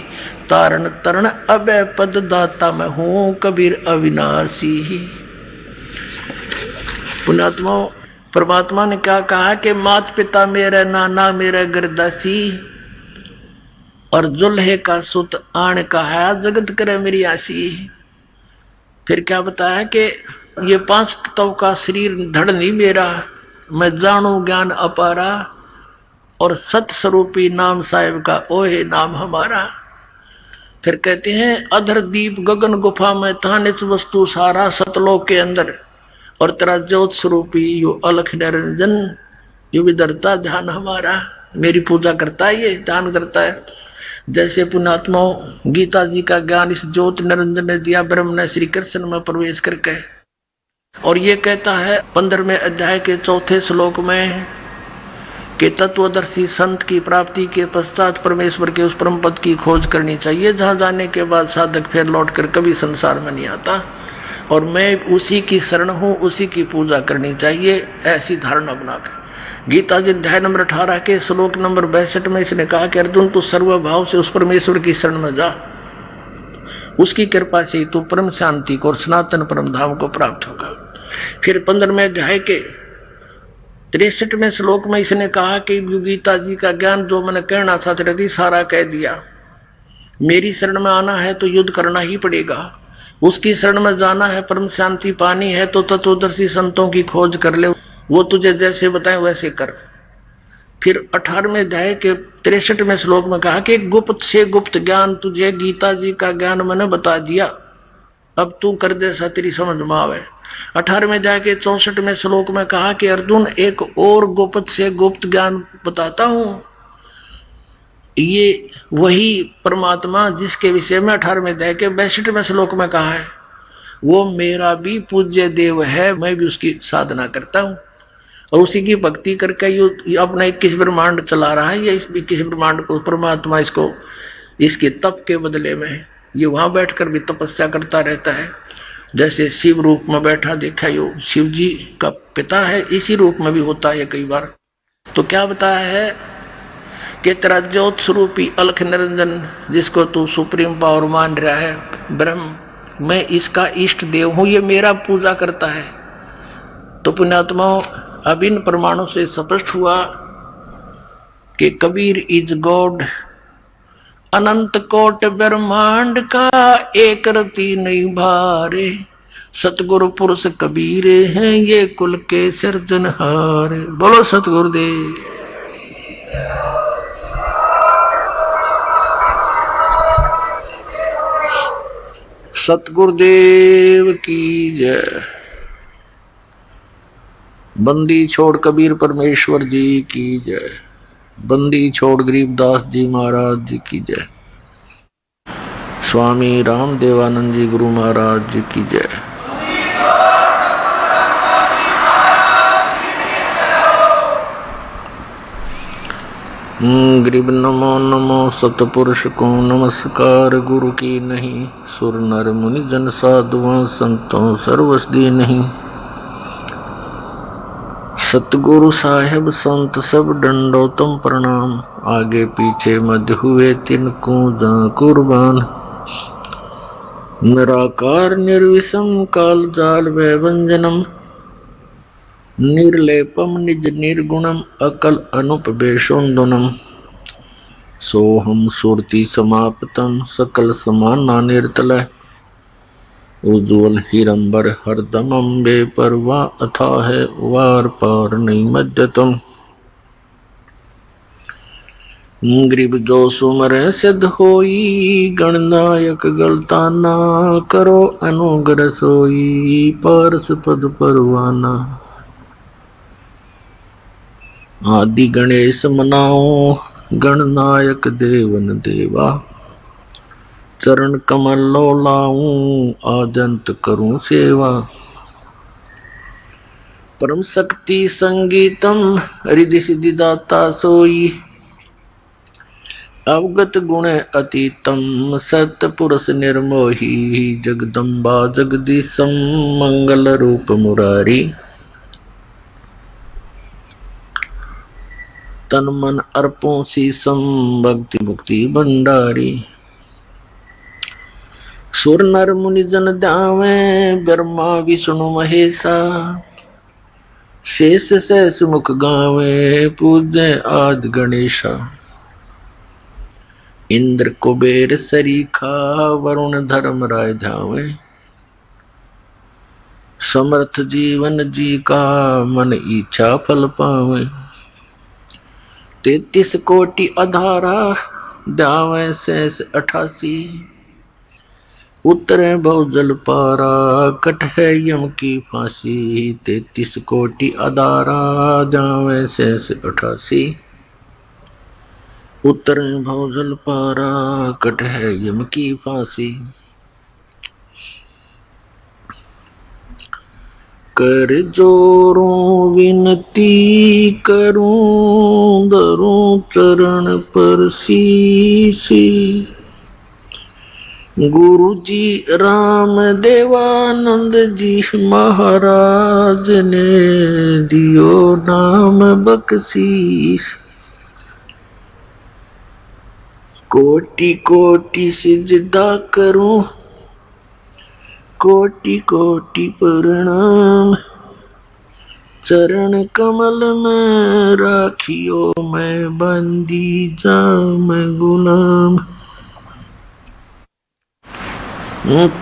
तारण तरण अभय पद दाता मैं हूं, कबीर अविनाशी। पुण्यात्मा, परमात्मा ने क्या कहा कि मात पिता मेरे ना मेरे गर्दासी, और जुल्हे का सुत आण कहा, जगत करे मेरी आसी। फिर क्या बताया कि ये पांच तत्व का शरीर धड़ नहीं मेरा, मैं जानू ज्ञान अपारा, और सत स्वरूपी नाम साहेब का, ओहे नाम हमारा। फिर कहते हैं, अधर दीप गगन गुफा में तानिच वस्तु सारा, सतलोक के अंदर, और तेरा ज्योत स्वरूपी यो अलख निरंजन, यो विदरता ध्यान हमारा। मेरी पूजा करता है, ये ध्यान करता है। जैसे पुण्यात्माओं, गीता जी का ज्ञान इस ज्योत निरंजन ने दिया ब्रह्म ने श्री कृष्ण में प्रवेश करके, और ये कहता है 15वें अध्याय के 4थे श्लोक में कि तत्वदर्शी संत की प्राप्ति के पश्चात परमेश्वर के उस परम पद की खोज करनी चाहिए, जहां जाने के बाद साधक फिर लौटकर कभी संसार में नहीं आता, और मैं उसी की शरण हूं, उसी की पूजा करनी चाहिए, ऐसी धारणा बनाकर। गीता जी अध्याय नंबर 18 के श्लोक नंबर 62 में इसने कहा कि अर्जुन तू सर्वभाव से उस परमेश्वर की शरण में जा, उसकी कृपा से तू परम शांति को और सनातन परम धाम को प्राप्त होगा। फिर 15वें अध्याय के 63वें श्लोक में इसने कहा कि गीता जी का ज्ञान जो मैंने कहना था तेरे सारा कह दिया, मेरी शरण में आना है तो युद्ध करना ही पड़ेगा, उसकी शरण में जाना है, परम शांति पानी है तो तत्वदर्शी संतों की खोज कर ले, वो तुझे जैसे बताए वैसे कर। फिर 18वें अध्याय के 63वें श्लोक में कहा कि गुप्त से गुप्त ज्ञान तुझे गीता जी का ज्ञान मैंने बता दिया, अब तू कर दे सा तेरी समझ में आवे। 18वें अध्याय के 64वें श्लोक में कहा कि अर्जुन एक और गुप्त से गुप्त ज्ञान बताता हूं, ये वही परमात्मा जिसके विषय में 18वें अध्याय के 62वें श्लोक में कहा है, वो मेरा भी पूज्य देव है, मैं भी उसकी साधना करता हूं और उसी की भक्ति करके ये अपना 21 ब्रह्मांड चला रहा है। ये इस 21 ब्रह्मांड को परमात्मा इसको इसके तप के बदले में ये वहां बैठकर भी तपस्या करता रहता है। जैसे शिव रूप में बैठा देखा, यो शिव जी का पिता है, इसी रूप में भी होता है कई बार। तो क्या बताया है कि तेरा ज्योत स्वरूपी अलख निरंजन जिसको तू सुप्रीम पावर मान रहा है ब्रह्म, मैं इसका इष्ट देव हूं, ये मेरा पूजा करता है। तो पुण्यात्माओं, अब इन प्रमाणों से स्पष्ट हुआ कि कबीर इज गॉड। अनंत कोट ब्रह्मांड का एक रति नहीं भारे, सतगुरु पुरुष कबीरे हैं ये कुल के सिरजनहारे। बोलो सतगुरुदेव। सतगुरुदेव की जय। बंदी छोड़ कबीर परमेश्वर जी की जय। बंदी छोड़ गरीबदास जी महाराज जी की जय। स्वामी राम देवानंद जी गुरु महाराज जी की जय। गरीब नमो नमो सतपुरुष को नमस्कार, गुरु की नहीं सुर नर मुनि जन साधुओं संतों सर्वसदी नहीं। सतगुरु साहेब संत सब दंडोतम प्रणाम, आगे पीछे मध्य हुए तिनको जा कुर्बान। निराकार निर्विषम काल जाल वैभंजनम, निर्लेपम निज निर्गुणम अकल अनुपवेशोन्दनम। सोहम सुरति समाप्तम सकल समाना निर्तलय, उज्ज्वल हिरंबर हरदम अम्बे परवा अथा है वार पार नहीं मध्यतम। गरीब जो सुमर सिद्ध होई, गणनायक गलताना करो अनुग्रह सोई, पारस पद परवाना। आदि गणेश मनाओ गणनायक देवन देवा, चरण कमल लो लाऊं आदंत करूं सेवा। परम शक्ति संगीतम रिधि सिद्धि दाता सोई, अवगत गुण अतीतम सत्य पुरुष निर्मोही। जगदम्बा जगदीशम मंगल रूप मुरारी, तन मन अर्पों शीसम भक्ति मुक्ति भंडारी। सुर नर मुनि जन ध्यावे ब्रह्मा विष्णु महेशा, शेष सहस मुख गावे पूज्य आदि गणेशा। इंद्र कुबेर सरीखा वरुण धर्म राय ध्यावे, समर्थ जीवन जी का मन इच्छा फल पावे। 33 कोटि अधारा ध्यावे शेष 88, उतरे बहु जल पारा कट है यम की फांसी। 33 कोटि अधारा जावे शेष 88, उतरे बहु जल पारा कट है यम की फांसी। कर जोरों विनती करूं धरूं चरण पर शीशी। गुरु जी राम देवानंद जी महाराज ने दियो नाम बख्शीश। कोटि कोटि सिजदा करूं कोटि कोटि प्रणाम। चरण कमल में राखियो मैं बंदी जाऊं मैं गुलाम।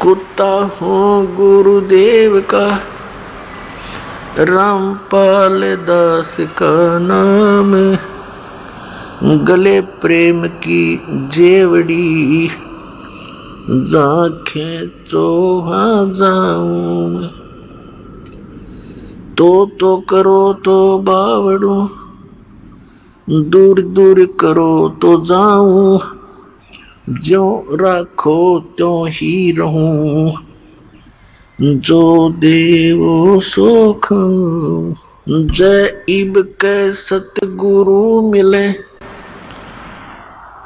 कुत्ता हूँ गुरुदेव का रामपाल दास का नाम। गले प्रेम की जेवड़ी जाखे चोहा जाऊं। तो करो तो बावड़ू दूर दूर करो तो जाऊं, ज्यों राखो त्यों ही रहूं, जो देवो सुख। जय इब के सतगुरु मिले,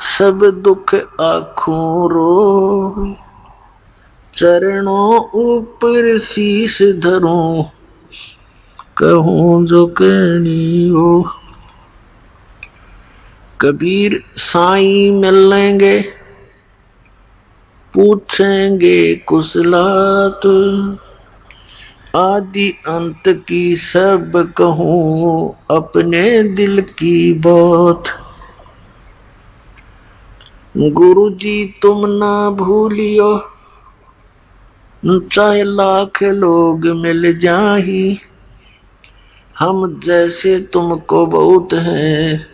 सब दुख आखों रो, चरणों ऊपर शीश धरूं, कहूं जो कहनी हो। कबीर साईं मिलेंगे, पूछेंगे कुशलात, आदि अंत की सब कहूं, अपने दिल की बात। गुरु जी तुम ना भूलियो, चाहे लाख लोग मिल जाही, हम जैसे तुमको बहुत हैं,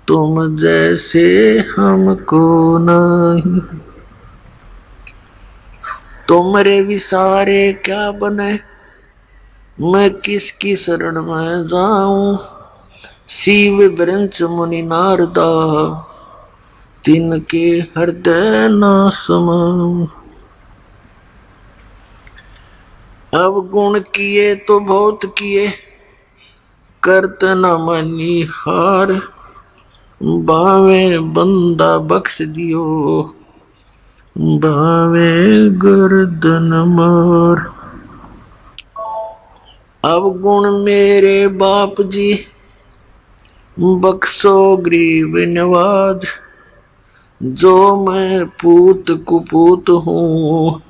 तुम जैसे हमको नहीं। तुमरे विसारे क्या बने, मैं किसकी शरण में जाऊं, शिव ब्रंच मुनि नारदा, तिनके हृदय न समाऊं। अब गुण किए तो बहुत किए, करत न मनी हार, बावे बंदा बख्श दियो, बावे गर्दन मार। अब गुण मेरे बाप जी, बख्शो गरीब नवाज, जो मैं पूत कुपूत हूँ,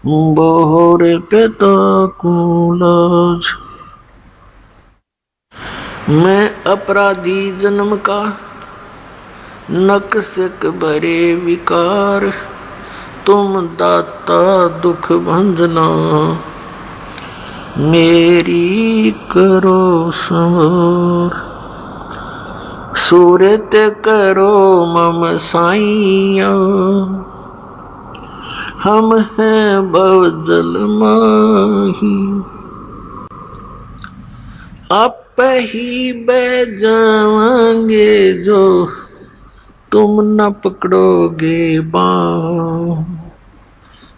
बोहरे पिता को लाज। मैं अपराधी जन्म का, नक्सक भरे विकार, तुम दाता दुख भंजना, मेरी करो संवार। सूरत करो मम साईया, हम हैं भवजल माही, आप ही बह जाएंगे जो तुम न पकड़ोगे बाँह।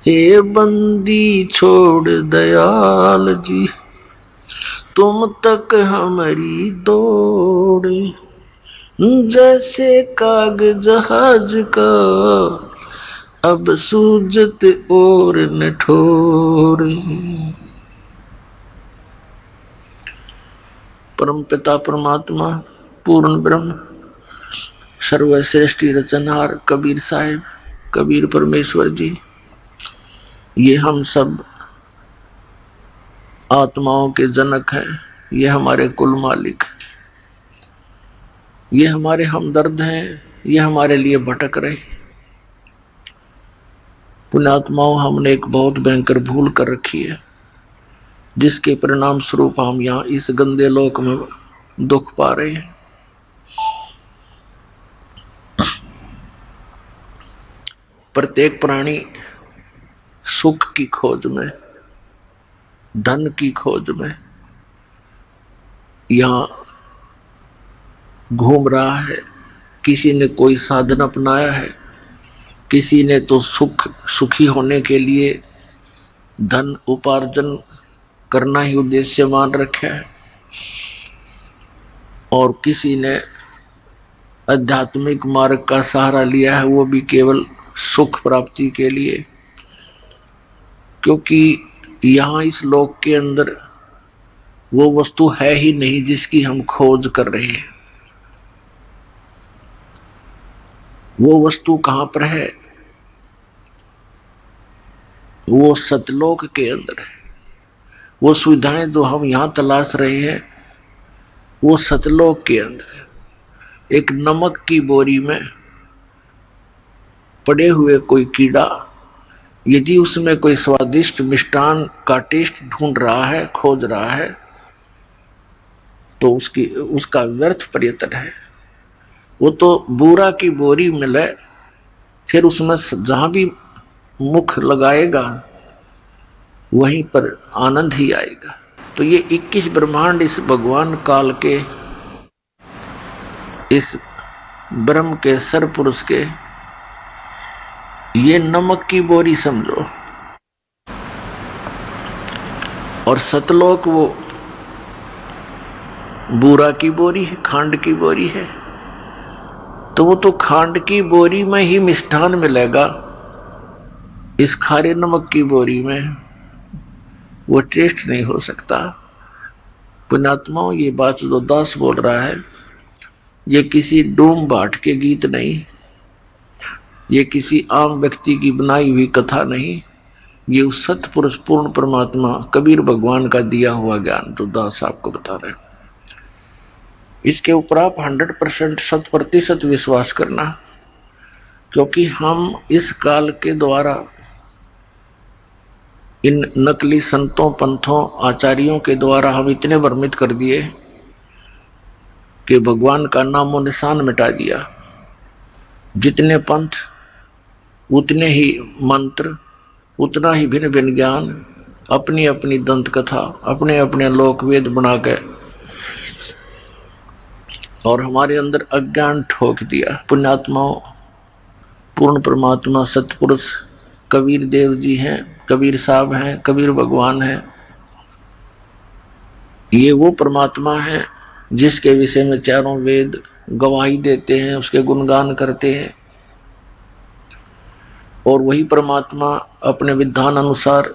हे बंदी छोड़ दयाल जी, तुम तक हमारी दौड़े, जैसे काग जहाज का अब सूजत और न ठोरे। परम पिता परमात्मा पूर्ण ब्रह्म सर्वश्रेष्ठी रचनहार कबीर साहिब, कबीर परमेश्वर जी, ये हम सब आत्माओं के जनक हैं, ये हमारे कुल मालिक, ये हमारे हमदर्द हैं, ये हमारे लिए भटक रहे। पुण्यात्माओं, हमने एक बहुत भयंकर भूल कर रखी है, जिसके परिणाम स्वरूप हम यहाँ इस गंदे लोक में दुख पा रहे हैं। प्रत्येक प्राणी सुख की खोज में, धन की खोज में यहाँ घूम रहा है। किसी ने कोई साधन अपनाया है, किसी ने तो सुखी होने के लिए धन उपार्जन करना ही उद्देश्य मान रखा है, और किसी ने आध्यात्मिक मार्ग का सहारा लिया है, वो भी केवल सुख प्राप्ति के लिए। क्योंकि यहाँ इस लोक के अंदर वो वस्तु है ही नहीं जिसकी हम खोज कर रहे हैं। वो वस्तु कहां पर है? वो सतलोक के अंदर है। वो सुविधाएं जो हम यहां तलाश रहे हैं, वो सतलोक के अंदर है। एक नमक की बोरी में पड़े हुए कोई कीड़ा यदि उसमें कोई स्वादिष्ट मिष्टान का टेस्ट ढूंढ रहा है, खोज रहा है, तो उसका व्यर्थ प्रयत्न है। वो तो बूरा की बोरी मिले, फिर उसमें जहां भी मुख लगाएगा वहीं पर आनंद ही आएगा। तो ये 21 ब्रह्मांड इस भगवान काल के इस ब्रह्म के सर पुरुष के, ये नमक की बोरी समझो, और सतलोक वो बूरा की बोरी है, खांड की बोरी है। तो वो तो खांड की बोरी में ही मिष्ठान मिलेगा, इस खारे नमक की बोरी में वो टेस्ट नहीं हो सकता। पुण्यात्माओं, ये बात जो दास बोल रहा है, ये किसी डूम भाट के गीत नहीं, ये किसी आम व्यक्ति की बनाई हुई कथा नहीं, ये उस सतपुरुष पूर्ण परमात्मा कबीर भगवान का दिया हुआ ज्ञान जो दास आपको बता रहे हैं। इसके ऊपर आप 100% 100% विश्वास करना, क्योंकि हम इस काल के द्वारा इन नकली संतों, पंथों, आचार्यों के द्वारा हम इतने भ्रमित कर दिए कि भगवान का नामो निशान मिटा दिया। जितने पंथ उतने ही मंत्र, उतना ही भिन्न भिन्न ज्ञान, अपनी अपनी दंत कथा, अपने अपने लोक वेद बना के और हमारे अंदर अज्ञान ठोक दिया। पुण्यात्माओं, पूर्ण परमात्मा सतपुरुष कबीर देव जी हैं, कबीर साहब हैं, कबीर भगवान हैं। ये वो परमात्मा है जिसके विषय में चारों वेद गवाही देते हैं, उसके गुणगान करते हैं, और वही परमात्मा अपने विधान अनुसार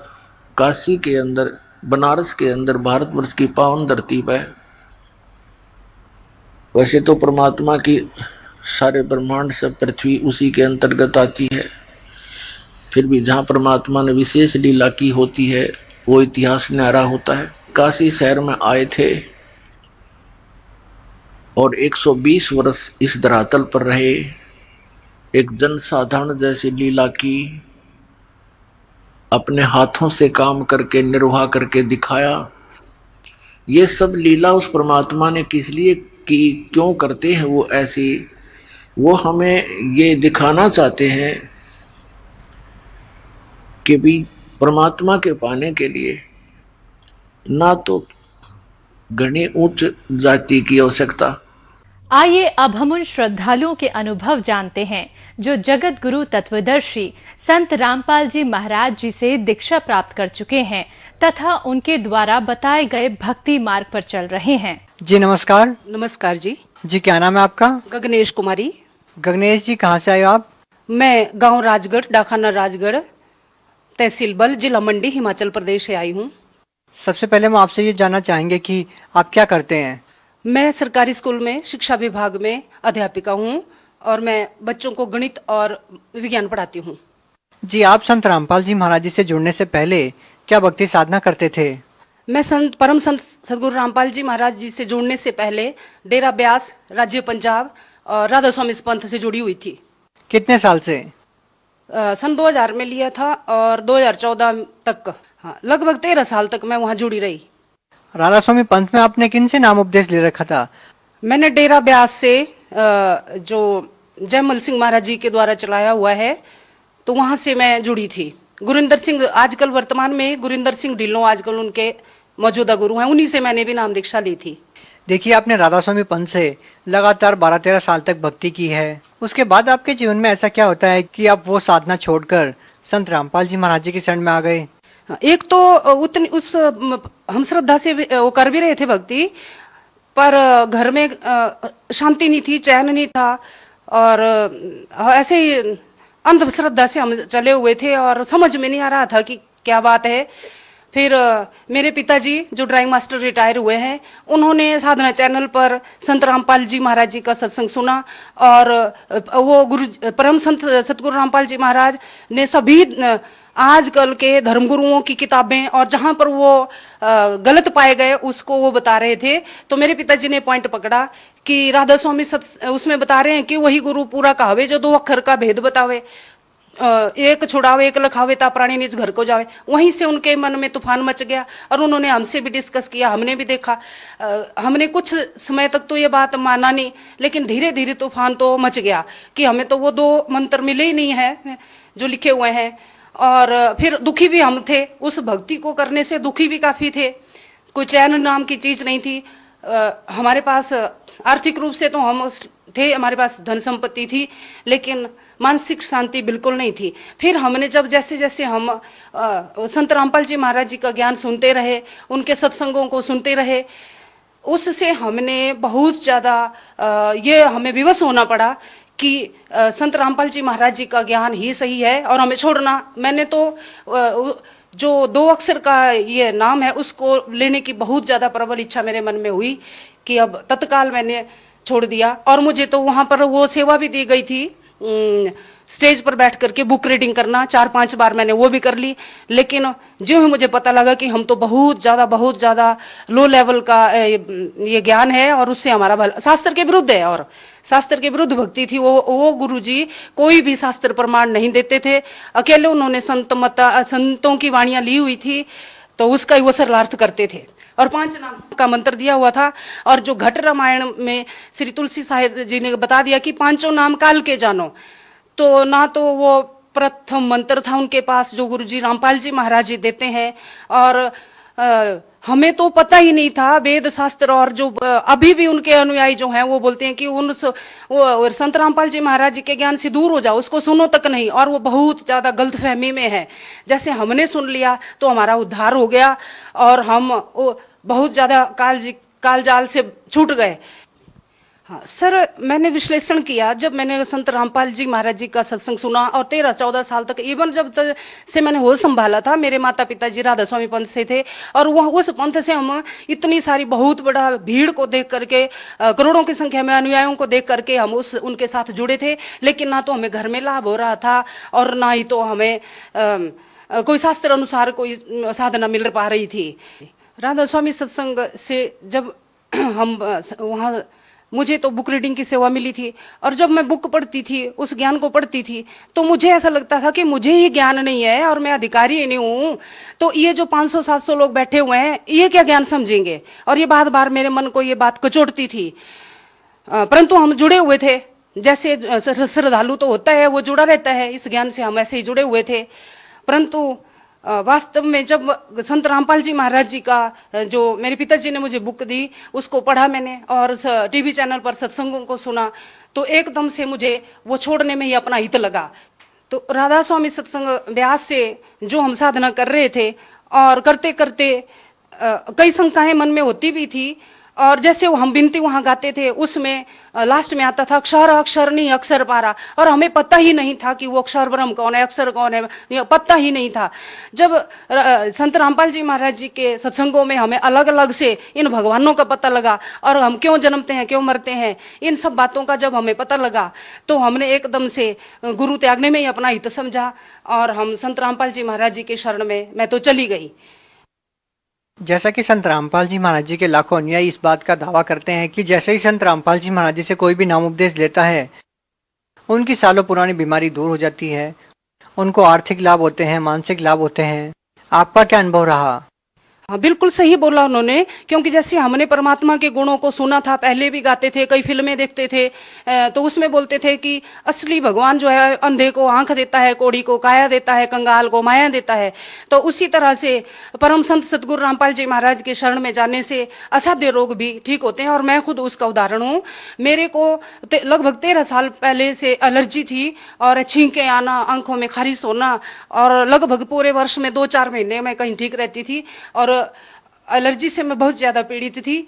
काशी के अंदर, बनारस के अंदर, भारतवर्ष की पावन धरती पर, वैसे तो परमात्मा की सारे ब्रह्मांड से पृथ्वी उसी के अंतर्गत आती है, फिर भी जहां परमात्मा ने विशेष लीला की होती है वो इतिहास न्यारा होता है। काशी शहर में आए थे और 120 वर्ष इस धरातल पर रहे, एक जनसाधारण जैसी लीला की, अपने हाथों से काम करके निर्वाह करके दिखाया। ये सब लीला उस परमात्मा ने किस लिए की, क्यों करते हैं वो ऐसी, वो हमें ये दिखाना चाहते हैं कि भी परमात्मा के पाने के लिए ना तो घनी उच्च जाति की आवश्यकता। आइए अब हम उन श्रद्धालुओं के अनुभव जानते हैं जो जगत गुरु तत्वदर्शी संत रामपाल जी महाराज जी से दीक्षा प्राप्त कर चुके हैं तथा उनके द्वारा बताए गए भक्ति मार्ग पर चल रहे हैं। जी नमस्कार। नमस्कार जी। जी क्या नाम है आपका? गगनेश कुमारी। गगनेश जी, कहाँ से आए हो आप? मैं गांव राजगढ़, डाखाना राजगढ़, तहसील बल, जिला मंडी, हिमाचल प्रदेश से आई हूँ। सबसे पहले हम आपसे ये जानना चाहेंगे कि आप क्या करते हैं? मैं सरकारी स्कूल में शिक्षा विभाग में अध्यापिका हूँ और मैं बच्चों को गणित और विज्ञान पढ़ाती हूँ। जी, आप संत रामपाल जी महाराज जी से जुड़ने से पहले क्या भक्ति साधना करते थे? मैं परम संत सदगुरु रामपाल जी महाराज जी से जुड़ने से पहले डेरा ब्यास, राज्य पंजाब और राधा स्वामी पंथ से जुड़ी हुई थी। कितने साल से? सन 2000 में लिया था और 2014 तक, हाँ, लगभग 13 साल तक मैं वहाँ जुड़ी रही। राधा स्वामी पंथ में आपने किन से नाम उपदेश ले रखा था? मैंने डेरा ब्यास से जो जयमल सिंह महाराज जी के द्वारा चलाया हुआ है, तो वहां से मैं जुड़ी थी। गुरिंदर सिंह, आजकल वर्तमान में गुरिंदर सिंह ढिल्लों आजकल उनके मौजूदा गुरु हैं, उन्हीं से मैंने भी नाम दीक्षा ली थी। देखिए, आपने राधा स्वामी पंथ से लगातार 12-13 साल तक भक्ति की है, उसके बाद आपके जीवन में ऐसा क्या होता है कि आप वो साधना छोड़कर संत रामपाल जी महाराज जी की शरण में आ गए? एक तो उतनी हम श्रद्धा से वो कर भी रहे थे भक्ति, पर घर में शांति नहीं थी, चैन नहीं था, और ऐसे ही अंधश्रद्धा से हम चले हुए थे और समझ में नहीं आ रहा था कि क्या बात है। फिर मेरे पिताजी जो ड्राइंग मास्टर रिटायर हुए हैं, उन्होंने साधना चैनल पर संत रामपाल जी महाराज जी का सत्संग सुना और वो परम संत सतगुरु रामपाल जी महाराज ने सभी आजकल के धर्मगुरुओं की किताबें और जहां पर वो गलत पाए गए उसको वो बता रहे थे। तो मेरे पिताजी ने पॉइंट पकड़ा कि राधा स्वामी उसमें बता रहे हैं कि वही गुरु पूरा कहावे जो 2 अक्षर का भेद बतावे, एक छुड़ावे एक लखावे ता प्राणी निज घर को जावे। वहीं से उनके मन में तूफान मच गया और उन्होंने हमसे भी डिस्कस किया, हमने भी देखा। हमने कुछ समय तक तो ये बात माना नहीं, लेकिन धीरे धीरे तूफान तो मच गया कि हमें तो वो 2 मंत्र मिले ही नहीं है जो लिखे हुए हैं। और फिर दुखी भी हम थे, उस भक्ति को करने से दुखी भी काफी थे। कोई चैन नाम की चीज नहीं थी हमारे पास। आर्थिक रूप से तो हम थे, हमारे पास धन संपत्ति थी, लेकिन मानसिक शांति बिल्कुल नहीं थी। फिर हमने जब जैसे जैसे हम संत रामपाल जी महाराज जी का ज्ञान सुनते रहे, उनके सत्संगों को सुनते रहे, उससे हमने बहुत ज्यादा ये हमें विवश होना पड़ा कि संत रामपाल जी महाराज जी का ज्ञान ही सही है और हमें छोड़ना। मैंने तो जो 2 अक्षर का ये नाम है उसको लेने की बहुत ज्यादा प्रबल इच्छा मेरे मन में हुई कि अब तत्काल मैंने छोड़ दिया। और मुझे तो वहां पर वो सेवा भी दी गई थी, स्टेज पर बैठ करके बुक रीडिंग करना, 4-5 बार मैंने वो भी कर ली। लेकिन जो ही मुझे पता लगा कि हम तो बहुत ज्यादा लो लेवल का ये ज्ञान है और उससे हमारा भला, शास्त्र के विरुद्ध है और शास्त्र के विरुद्ध भक्ति थी, वो गुरुजी कोई भी शास्त्र प्रमाण नहीं देते थे। अकेले उन्होंने संतों की वाणियां ली हुई थी तो उसका ही वो सरलार्थ करते थे और 5 नाम का मंत्र दिया हुआ था। और जो घट रामायण में श्री तुलसी साहिब जी ने बता दिया कि 5 नाम काल के जानो, तो ना तो वो प्रथम मंत्र था उनके पास जो गुरुजी रामपाल जी महाराज जी देते हैं, और हमें तो पता ही नहीं था वेद शास्त्र। और जो अभी भी उनके अनुयायी जो हैं वो बोलते हैं कि वो संत रामपाल जी महाराज जी के ज्ञान से दूर हो जाओ, उसको सुनो तक नहीं। और वो बहुत ज्यादा गलतफहमी में है। जैसे हमने सुन लिया तो हमारा उद्धार हो गया और हम बहुत ज्यादा कालजाल से छूट गए। हाँ सर, मैंने विश्लेषण किया जब मैंने संत रामपाल जी महाराज जी का सत्संग सुना और 13-14 साल तक, इवन जब से मैंने होश संभाला था, मेरे माता पिता जी राधा स्वामी पंथ से थे और वह उस पंथ से हम इतनी सारी बहुत बड़ा भीड़ को देख करके, करोड़ों की संख्या में अनुयायियों को देख करके हम उनके साथ जुड़े थे। लेकिन ना तो हमें घर में लाभ हो रहा था और ना ही तो हमें कोई शास्त्र अनुसार कोई साधना मिल पा रही थी। राधा स्वामी सत्संग से जब हम वहां, मुझे तो बुक रीडिंग की सेवा मिली थी और जब मैं बुक पढ़ती थी, उस ज्ञान को पढ़ती थी, तो मुझे ऐसा लगता था कि मुझे ही ज्ञान नहीं है और मैं अधिकारी ही नहीं हूं, तो ये जो 500-700 लोग बैठे हुए हैं ये क्या ज्ञान समझेंगे। और ये बार बार मेरे मन को ये बात कचोटती थी। परंतु हम जुड़े हुए थे, जैसे श्रद्धालु तो होता है वो जुड़ा रहता है, इस ज्ञान से हम ऐसे ही जुड़े हुए थे। परंतु वास्तव में जब संत रामपाल जी महाराज जी का जो मेरे पिताजी ने मुझे बुक दी उसको पढ़ा मैंने और टीवी चैनल पर सत्संगों को सुना, तो एकदम से मुझे वो छोड़ने में ही अपना हित लगा। तो राधा स्वामी सत्संग व्यास से जो हम साधना कर रहे थे और करते करते कई शंकाएं मन में होती भी थी, और जैसे वो हम बिनती वहां गाते थे उसमें लास्ट में आता था अक्षर अक्षर नहीं अक्षर पारा, और हमें पता ही नहीं था कि वो अक्षर ब्रह्म कौन है, अक्षर कौन है, पता ही नहीं था। जब संत रामपाल जी महाराज जी के सत्संगों में हमें अलग अलग से इन भगवानों का पता लगा और हम क्यों जन्मते हैं, क्यों मरते हैं, इन सब बातों का जब हमें पता लगा तो हमने एकदम से गुरु त्यागने में ही अपना हित समझा और हम संत रामपाल जी महाराज जी के शरण में मैं तो चली गई। जैसा कि संत रामपाल जी महाराज जी के लाखों अनुयायी इस बात का दावा करते हैं कि जैसे ही संत रामपाल जी महाराज जी से कोई भी नाम उपदेश लेता है उनकी सालों पुरानी बीमारी दूर हो जाती है, उनको आर्थिक लाभ होते हैं, मानसिक लाभ होते हैं। आपका क्या अनुभव रहा? हाँ बिल्कुल सही बोला उन्होंने, क्योंकि जैसे हमने परमात्मा के गुणों को सुना था, पहले भी गाते थे, कई फिल्में देखते थे, तो उसमें बोलते थे कि असली भगवान जो है अंधे को आंख देता है, कोढ़ी को काया देता है, कंगाल को माया देता है। तो उसी तरह से परम संत सतगुरु रामपाल जी महाराज के शरण में जाने से असाध्य रोग भी ठीक होते हैं और मैं खुद उसका उदाहरण हूँ। मेरे को लगभग 13 साल पहले से एलर्जी थी और छींके आना, आंखों में खारिश होना, और लगभग पूरे वर्ष में 2-4 महीने मैं कहीं ठीक रहती थी और एलर्जी से मैं बहुत ज्यादा पीड़ित थी।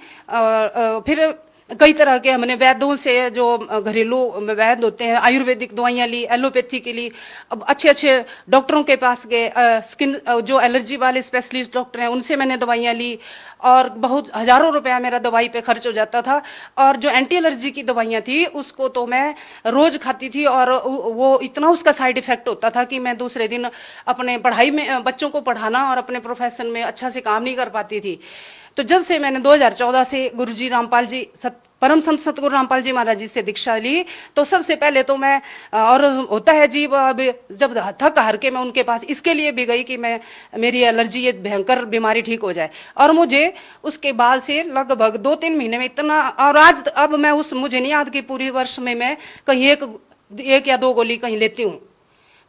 फिर कई तरह के हमने वैद्यों से, जो घरेलू वैद्य होते हैं, आयुर्वेदिक दवाइयां ली, एलोपैथी की ली, अब अच्छे अच्छे डॉक्टरों के पास गए, स्किन जो एलर्जी वाले स्पेशलिस्ट डॉक्टर हैं उनसे मैंने दवाइयां ली और बहुत हजारों रुपया मेरा दवाई पे खर्च हो जाता था। और जो एंटी एलर्जी की दवाइयां थी उसको तो मैं रोज खाती थी और वो इतना उसका साइड इफेक्ट होता था कि मैं दूसरे दिन अपने पढ़ाई में, बच्चों को पढ़ाना और अपने प्रोफेशन में अच्छा से काम नहीं कर पाती थी। तो जब से मैंने 2014 से गुरुजी रामपाल जी परम संत सतगुरु रामपाल जी महाराज जी से दीक्षा ली, तो सबसे पहले तो मैं, और होता है जीव, जब थक हार के मैं उनके पास इसके लिए भी गई कि मैं, मेरी एलर्जी, ये भयंकर बीमारी ठीक हो जाए। और मुझे उसके बाद से लगभग 2-3 महीने में इतना, और आज अब मैं मुझे नहीं याद कि पूरी वर्ष में मैं कहीं एक या 2 गोली कहीं लेती हूँ,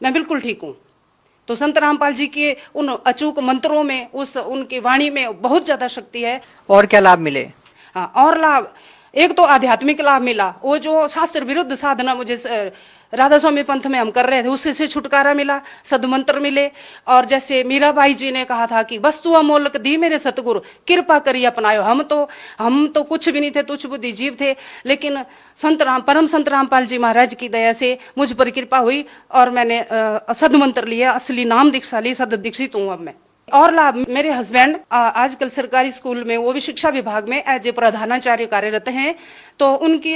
मैं बिल्कुल ठीक हूँ। तो संत रामपाल जी के उन अचूक मंत्रों में, उनकी वाणी में बहुत ज्यादा शक्ति है। और क्या लाभ मिले? हाँ, और लाभ एक तो आध्यात्मिक लाभ मिला, वो जो शास्त्र विरुद्ध साधना मुझे राधा स्वामी पंथ में हम कर रहे थे उससे से छुटकारा मिला, सदमंत्र मिले। और जैसे मीराबाई जी ने कहा था कि वस्तु अमोलक दी मेरे सतगुरु कृपा करिए अपनायो। हम तो कुछ भी नहीं थे, तुच्छ बुद्धि जीव थे, लेकिन परम संत रामपाल जी महाराज की दया से मुझ पर कृपा हुई और मैंने सदमंत्र लिया, असली नाम दीक्षा ली, सद दीक्षित हूं अब मैं। और लाभ, मेरे हस्बैंड आजकल सरकारी स्कूल में, वो भी शिक्षा विभाग में एज ए प्रधानाचार्य कार्यरत हैं, तो उनकी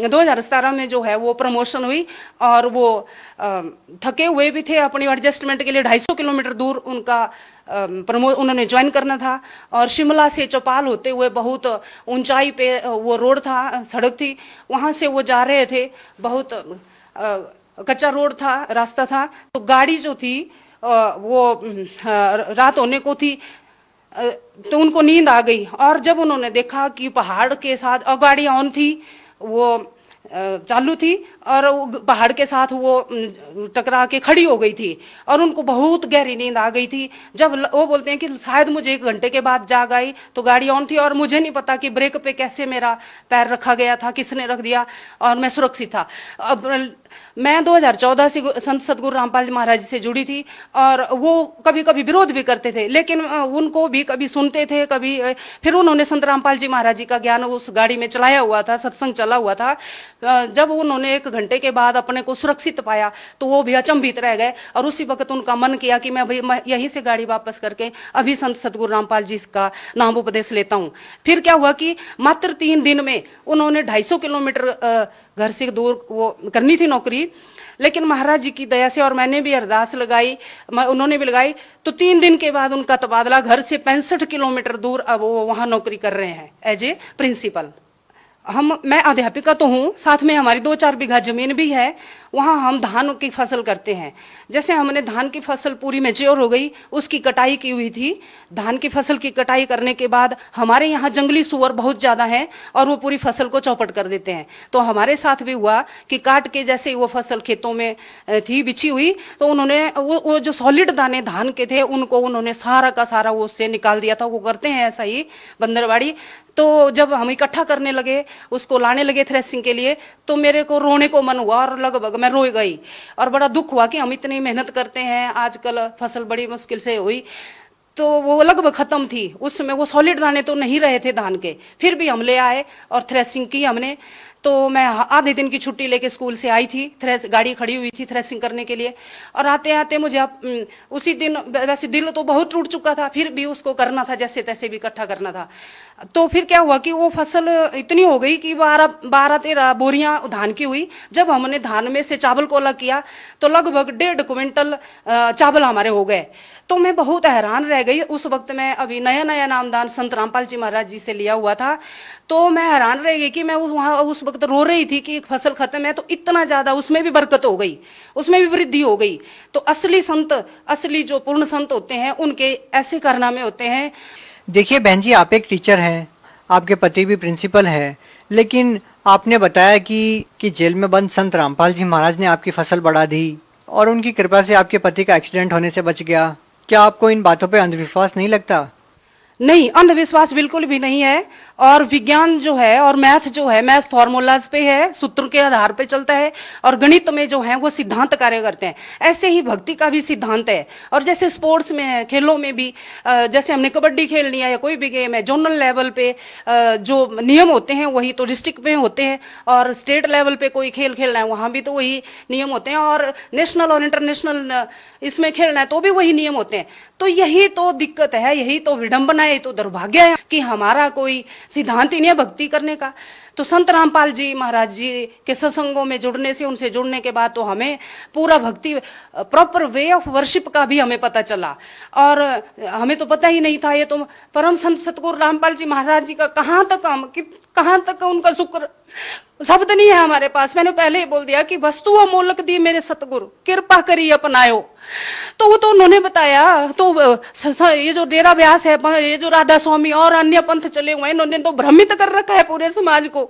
2017 में जो है वो प्रमोशन हुई और वो थके हुए भी थे, अपनी एडजस्टमेंट के लिए 250 किलोमीटर दूर उनका उन्होंने ज्वाइन करना था। और शिमला से चौपाल होते हुए बहुत ऊंचाई पे वो रोड था, सड़क थी, वहां से वो जा रहे थे, बहुत कच्चा रोड था, रास्ता था, तो गाड़ी जो थी वो रात होने को थी, तो उनको नींद आ गई। और जब उन्होंने देखा कि पहाड़ के साथ, और गाड़ी ऑन थी, वो चालू थी और पहाड़ के साथ वो टकरा के खड़ी हो गई थी और उनको बहुत गहरी नींद आ गई थी। जब वो बोलते हैं कि शायद मुझे 1 घंटे के बाद जाग आई, तो गाड़ी ऑन थी और मुझे नहीं पता कि ब्रेक पे कैसे मेरा पैर रखा गया था, किसने रख दिया, और मैं सुरक्षित था। अब मैं 2014 से संत सतगुरु रामपाल जी महाराज से जुड़ी थी और वो कभी कभी विरोध भी करते थे, लेकिन उनको भी कभी सुनते थे, कभी फिर उन्होंने संत रामपाल जी महाराज जी का ज्ञान उस गाड़ी में चलाया हुआ था, सत्संग चला हुआ था। जब उन्होंने 1 घंटे के बाद अपने को सुरक्षित पाया तो वो भी अचंभित रह गए और उसी वक्त उनका मन किया कि मैं यहीं से गाड़ी वापस करके अभी संत सतगुरु रामपाल जी का नाम उपदेश लेता हूं। फिर क्या हुआ कि मात्र 3 दिन में उन्होंने 250 किलोमीटर घर से दूर वो करनी थी नौकरी, लेकिन महाराज जी की दया से, और मैंने भी अरदास लगाई, उन्होंने भी लगाई, तो 3 दिन के बाद उनका तबादला घर से 65 किलोमीटर दूर अब वो वहां नौकरी कर रहे हैं एज ए प्रिंसिपल। मैं अध्यापिका तो हूं, साथ में हमारी 2-4 बीघा जमीन भी है, वहां हम धान की फसल करते हैं। जैसे हमने धान की फसल पूरी मैच्योर हो गई, उसकी कटाई की हुई थी। धान की फसल की कटाई करने के बाद हमारे यहाँ जंगली सुअर बहुत ज्यादा है और वो पूरी फसल को चौपट कर देते हैं। तो हमारे साथ भी हुआ कि काट के जैसे ही वो फसल खेतों में थी बिछी हुई, तो उन्होंने वो जो सॉलिड दाने धान के थे उनको उन्होंने सारा का सारा वो उससे निकाल दिया था। वो करते हैं ऐसा ही बंदरबाड़ी। तो जब हम इकट्ठा करने लगे, उसको लाने लगे थ्रेसिंग के लिए, तो मेरे को रोने को मन हुआ और लगभग मैं रोई गई और बड़ा दुख हुआ कि हम इतनी मेहनत करते हैं, आजकल फसल बड़ी मुश्किल से हुई। तो वो लगभग खत्म थी, उसमें वो सॉलिड दाने तो नहीं रहे थे धान के, फिर भी हम ले आए और थ्रेसिंग की हमने। तो मैं आधे दिन की छुट्टी लेके स्कूल से आई थी, गाड़ी खड़ी हुई थी थ्रेसिंग करने के लिए, और आते आते मुझे उसी दिन, वैसे दिल तो बहुत टूट चुका था, फिर भी उसको करना था, जैसे तैसे भी इकट्ठा करना था। तो फिर क्या हुआ कि वो फसल इतनी हो गई कि 12-13 बोरियां धान की हुई। जब हमने धान में से चावल को अलग किया तो लगभग 1.5 क्विंटल चावल हमारे हो गए। तो मैं बहुत हैरान रह गई। उस वक्त मैं अभी नया नया नामदान संत रामपाल जी महाराज जी से लिया हुआ था, तो मैं हैरान रह गई कि मैं वहां उस वक्त रो रही थी कि फसल खत्म है, तो इतना ज्यादा उसमें भी बरकत हो गई, उसमें भी वृद्धि हो गई। तो असली संत, असली जो पूर्ण संत होते हैं, उनके ऐसे कारनामे होते हैं। देखिए बहन जी, आप एक टीचर हैं, आपके पति भी प्रिंसिपल है, लेकिन आपने बताया कि जेल में बंद संत रामपाल जी महाराज ने आपकी फसल बढ़ा दी और उनकी कृपा से आपके पति का एक्सीडेंट होने से बच गया। क्या आपको इन बातों पे अंधविश्वास नहीं लगता? नहीं, अंधविश्वास बिल्कुल भी नहीं है। और विज्ञान जो है और मैथ जो है, मैथ फॉर्मूलाज पे है, सूत्र के आधार पे चलता है, और गणित में जो है वो सिद्धांत कार्य करते हैं। ऐसे ही भक्ति का भी सिद्धांत है। और जैसे स्पोर्ट्स में है, खेलों में भी, जैसे हमने कबड्डी खेलनी है या कोई भी गेम है, जोनल लेवल पे जो नियम होते हैं वही तो डिस्ट्रिक्ट में होते हैं, और स्टेट लेवल पे कोई खेल खेलना है वहां भी तो वही नियम होते हैं, और नेशनल और इंटरनेशनल इसमें खेलना है तो भी वही नियम होते हैं। तो यही तो दिक्कत है, यही तो विडंबना है, तो दुर्भाग्य है कि हमारा कोई सिद्धांत ही नहीं है भक्ति करने का। तो संत रामपाल जी महाराज जी के सत्संगों में जुड़ने से, उनसे जुड़ने के बाद तो हमें पूरा भक्ति, प्रॉपर वे ऑफ वर्शिप का भी हमें पता चला। और हमें तो पता ही नहीं था, ये तो परम संत सतगुरु रामपाल जी महाराज जी का कहां तक उनका शुक्र, शब्द नहीं है हमारे पास। मैंने पहले ही बोल दिया कि वस्तु अमोलक दी मेरे सतगुरु कृपा करी अपनायो। तो वो तो उन्होंने बताया। तो ये जो डेरा व्यास है, ये जो राधा स्वामी और अन्य पंथ चले हुए हैं, इन्होंने तो भ्रमित कर रखा है पूरे समाज को।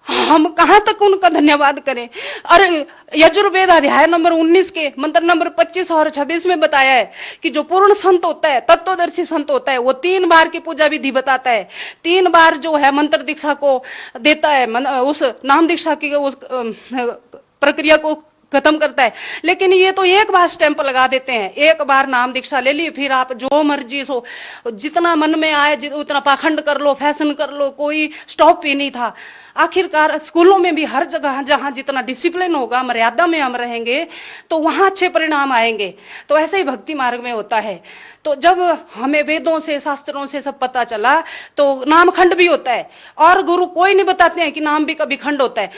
हम कहां तक उनका धन्यवाद करें। और यजुर्वेद अध्याय नंबर 19 के मंत्र नंबर 25 और 26 में बताया है कि जो पूर्ण संत होता है, तत्वदर्शी संत होता है, वो 3 बार की पूजा विधि बताता है, 3 बार जो है मंत्र दीक्षा को देता है, उस नाम दीक्षा की उस प्रक्रिया को खत्म करता है। लेकिन ये तो एक बार स्टैंप लगा देते हैं, एक बार नाम दीक्षा ले ली, फिर आप जो मर्जी सो जितना मन में आए उतना पाखंड कर लो, फैशन कर लो, कोई स्टॉप ही नहीं था। आखिरकार स्कूलों में भी हर जगह जहां जितना डिसिप्लिन होगा, मर्यादा में हम रहेंगे तो वहां अच्छे परिणाम आएंगे। तो ऐसे ही भक्ति मार्ग में होता है। तो जब हमें वेदों से, शास्त्रों से सब पता चला तो नाम खंड भी होता है, और गुरु कोई नहीं बताते हैं कि नाम भी कभी खंड होता है।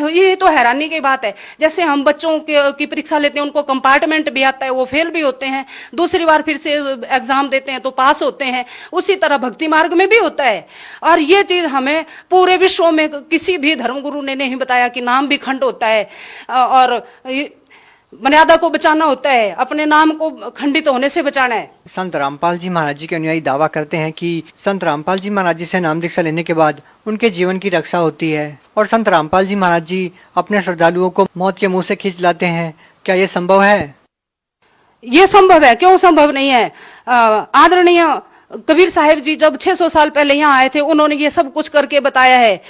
ये तो हैरानी की बात है। जैसे हम बच्चों की परीक्षा लेते हैं, उनको कंपार्टमेंट भी आता है, वो फेल भी होते हैं, दूसरी बार फिर से एग्जाम देते हैं तो पास होते हैं। उसी तरह भक्ति मार्ग में भी होता है। और ये चीज हमें पूरे विश्व में किसी भी धर्मगुरु ने नहीं बताया कि नाम भी खंड होता है, और मर्यादा को बचाना होता है, अपने नाम को खंडित होने से बचाना है। संत रामपाल जी महाराज जी के अनुयायी दावा करते हैं कि संत रामपाल जी महाराज जी से नाम दीक्षा लेने के बाद उनके जीवन की रक्षा होती है, और संत रामपाल जी महाराज जी अपने श्रद्धालुओं को मौत के मुंह से खींच लाते हैं। क्या ये संभव है? ये संभव है, क्यों संभव नहीं है। आदरणीय कबीर साहिब जी जब 600 साल पहले यहाँ आए थे, उन्होंने ये सब कुछ करके बताया है।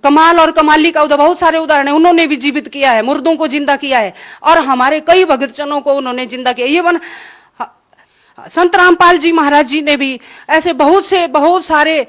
कमाल और कमाली का बहुत सारे उदाहरण है, उन्होंने भी जीवित किया है, मुर्दों को जिंदा किया है, और हमारे कई भक्तजनों को उन्होंने जिंदा किया। ये संत रामपाल जी महाराज जी ने भी ऐसे बहुत सारे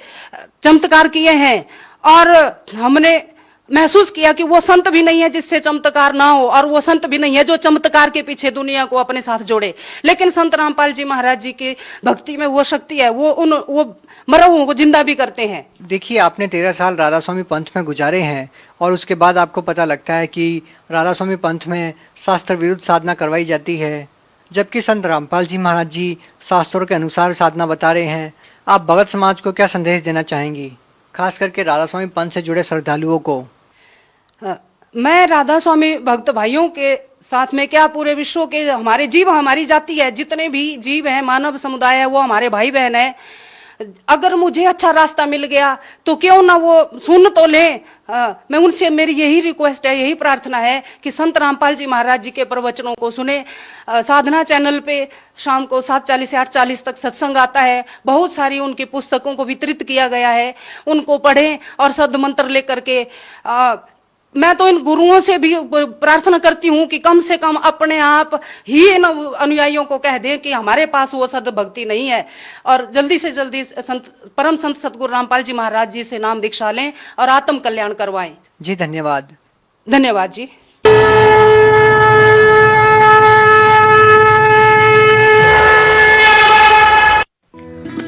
चमत्कार किए हैं, और हमने महसूस किया कि वो संत भी नहीं है जिससे चमत्कार ना हो, और वो संत भी नहीं है जो चमत्कार के पीछे दुनिया को अपने साथ जोड़े। लेकिन संत रामपाल जी महाराज जी की भक्ति में वो शक्ति है, वो मरे हुओं को जिंदा भी करते हैं। देखिए, आपने 13 साल राधा स्वामी पंथ में गुजारे हैं, और उसके बाद आपको पता लगता है कि राधा स्वामी पंथ में शास्त्र विरुद्ध साधना करवाई जाती है, जबकि संत रामपाल जी महाराज जी शास्त्रों के अनुसार साधना बता रहे हैं। आप भगत समाज को क्या संदेश देना चाहेंगी, खास करके राधा स्वामी पंथ से जुड़े श्रद्धालुओं को? मैं राधा स्वामी भक्त भाइयों के साथ में क्या, पूरे विश्व के हमारे जीव, हमारी जाति है, जितने भी जीव हैं, मानव समुदाय है, वो हमारे भाई बहन है। अगर मुझे अच्छा रास्ता मिल गया तो क्यों ना वो सुन तो लें। मैं उनसे, मेरी यही रिक्वेस्ट है, यही प्रार्थना है कि संत रामपाल जी महाराज जी के प्रवचनों को सुने। साधना चैनल पे शाम को 7:40 से 8:40 तक सत्संग आता है। बहुत सारी उनकी पुस्तकों को वितरित किया गया है, उनको पढ़ें और सदमंत्र लेकर के मैं तो इन गुरुओं से भी प्रार्थना करती हूं कि कम से कम अपने आप ही इन अनुयायियों को कह दें कि हमारे पास वो सद भक्ति नहीं है, और जल्दी से जल्दी परम संत सतगुरु रामपाल जी महाराज जी से नाम दीक्षा लें और आत्म कल्याण करवाएं। जी धन्यवाद। धन्यवाद जी।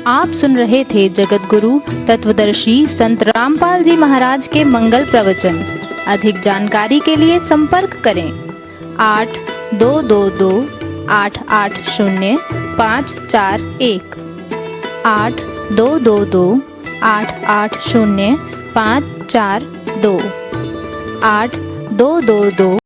आप सुन रहे थे जगत गुरु तत्वदर्शी संत रामपाल जी महाराज के मंगल प्रवचन। अधिक जानकारी के लिए संपर्क करें 8222 880 541 8222 880 542 8222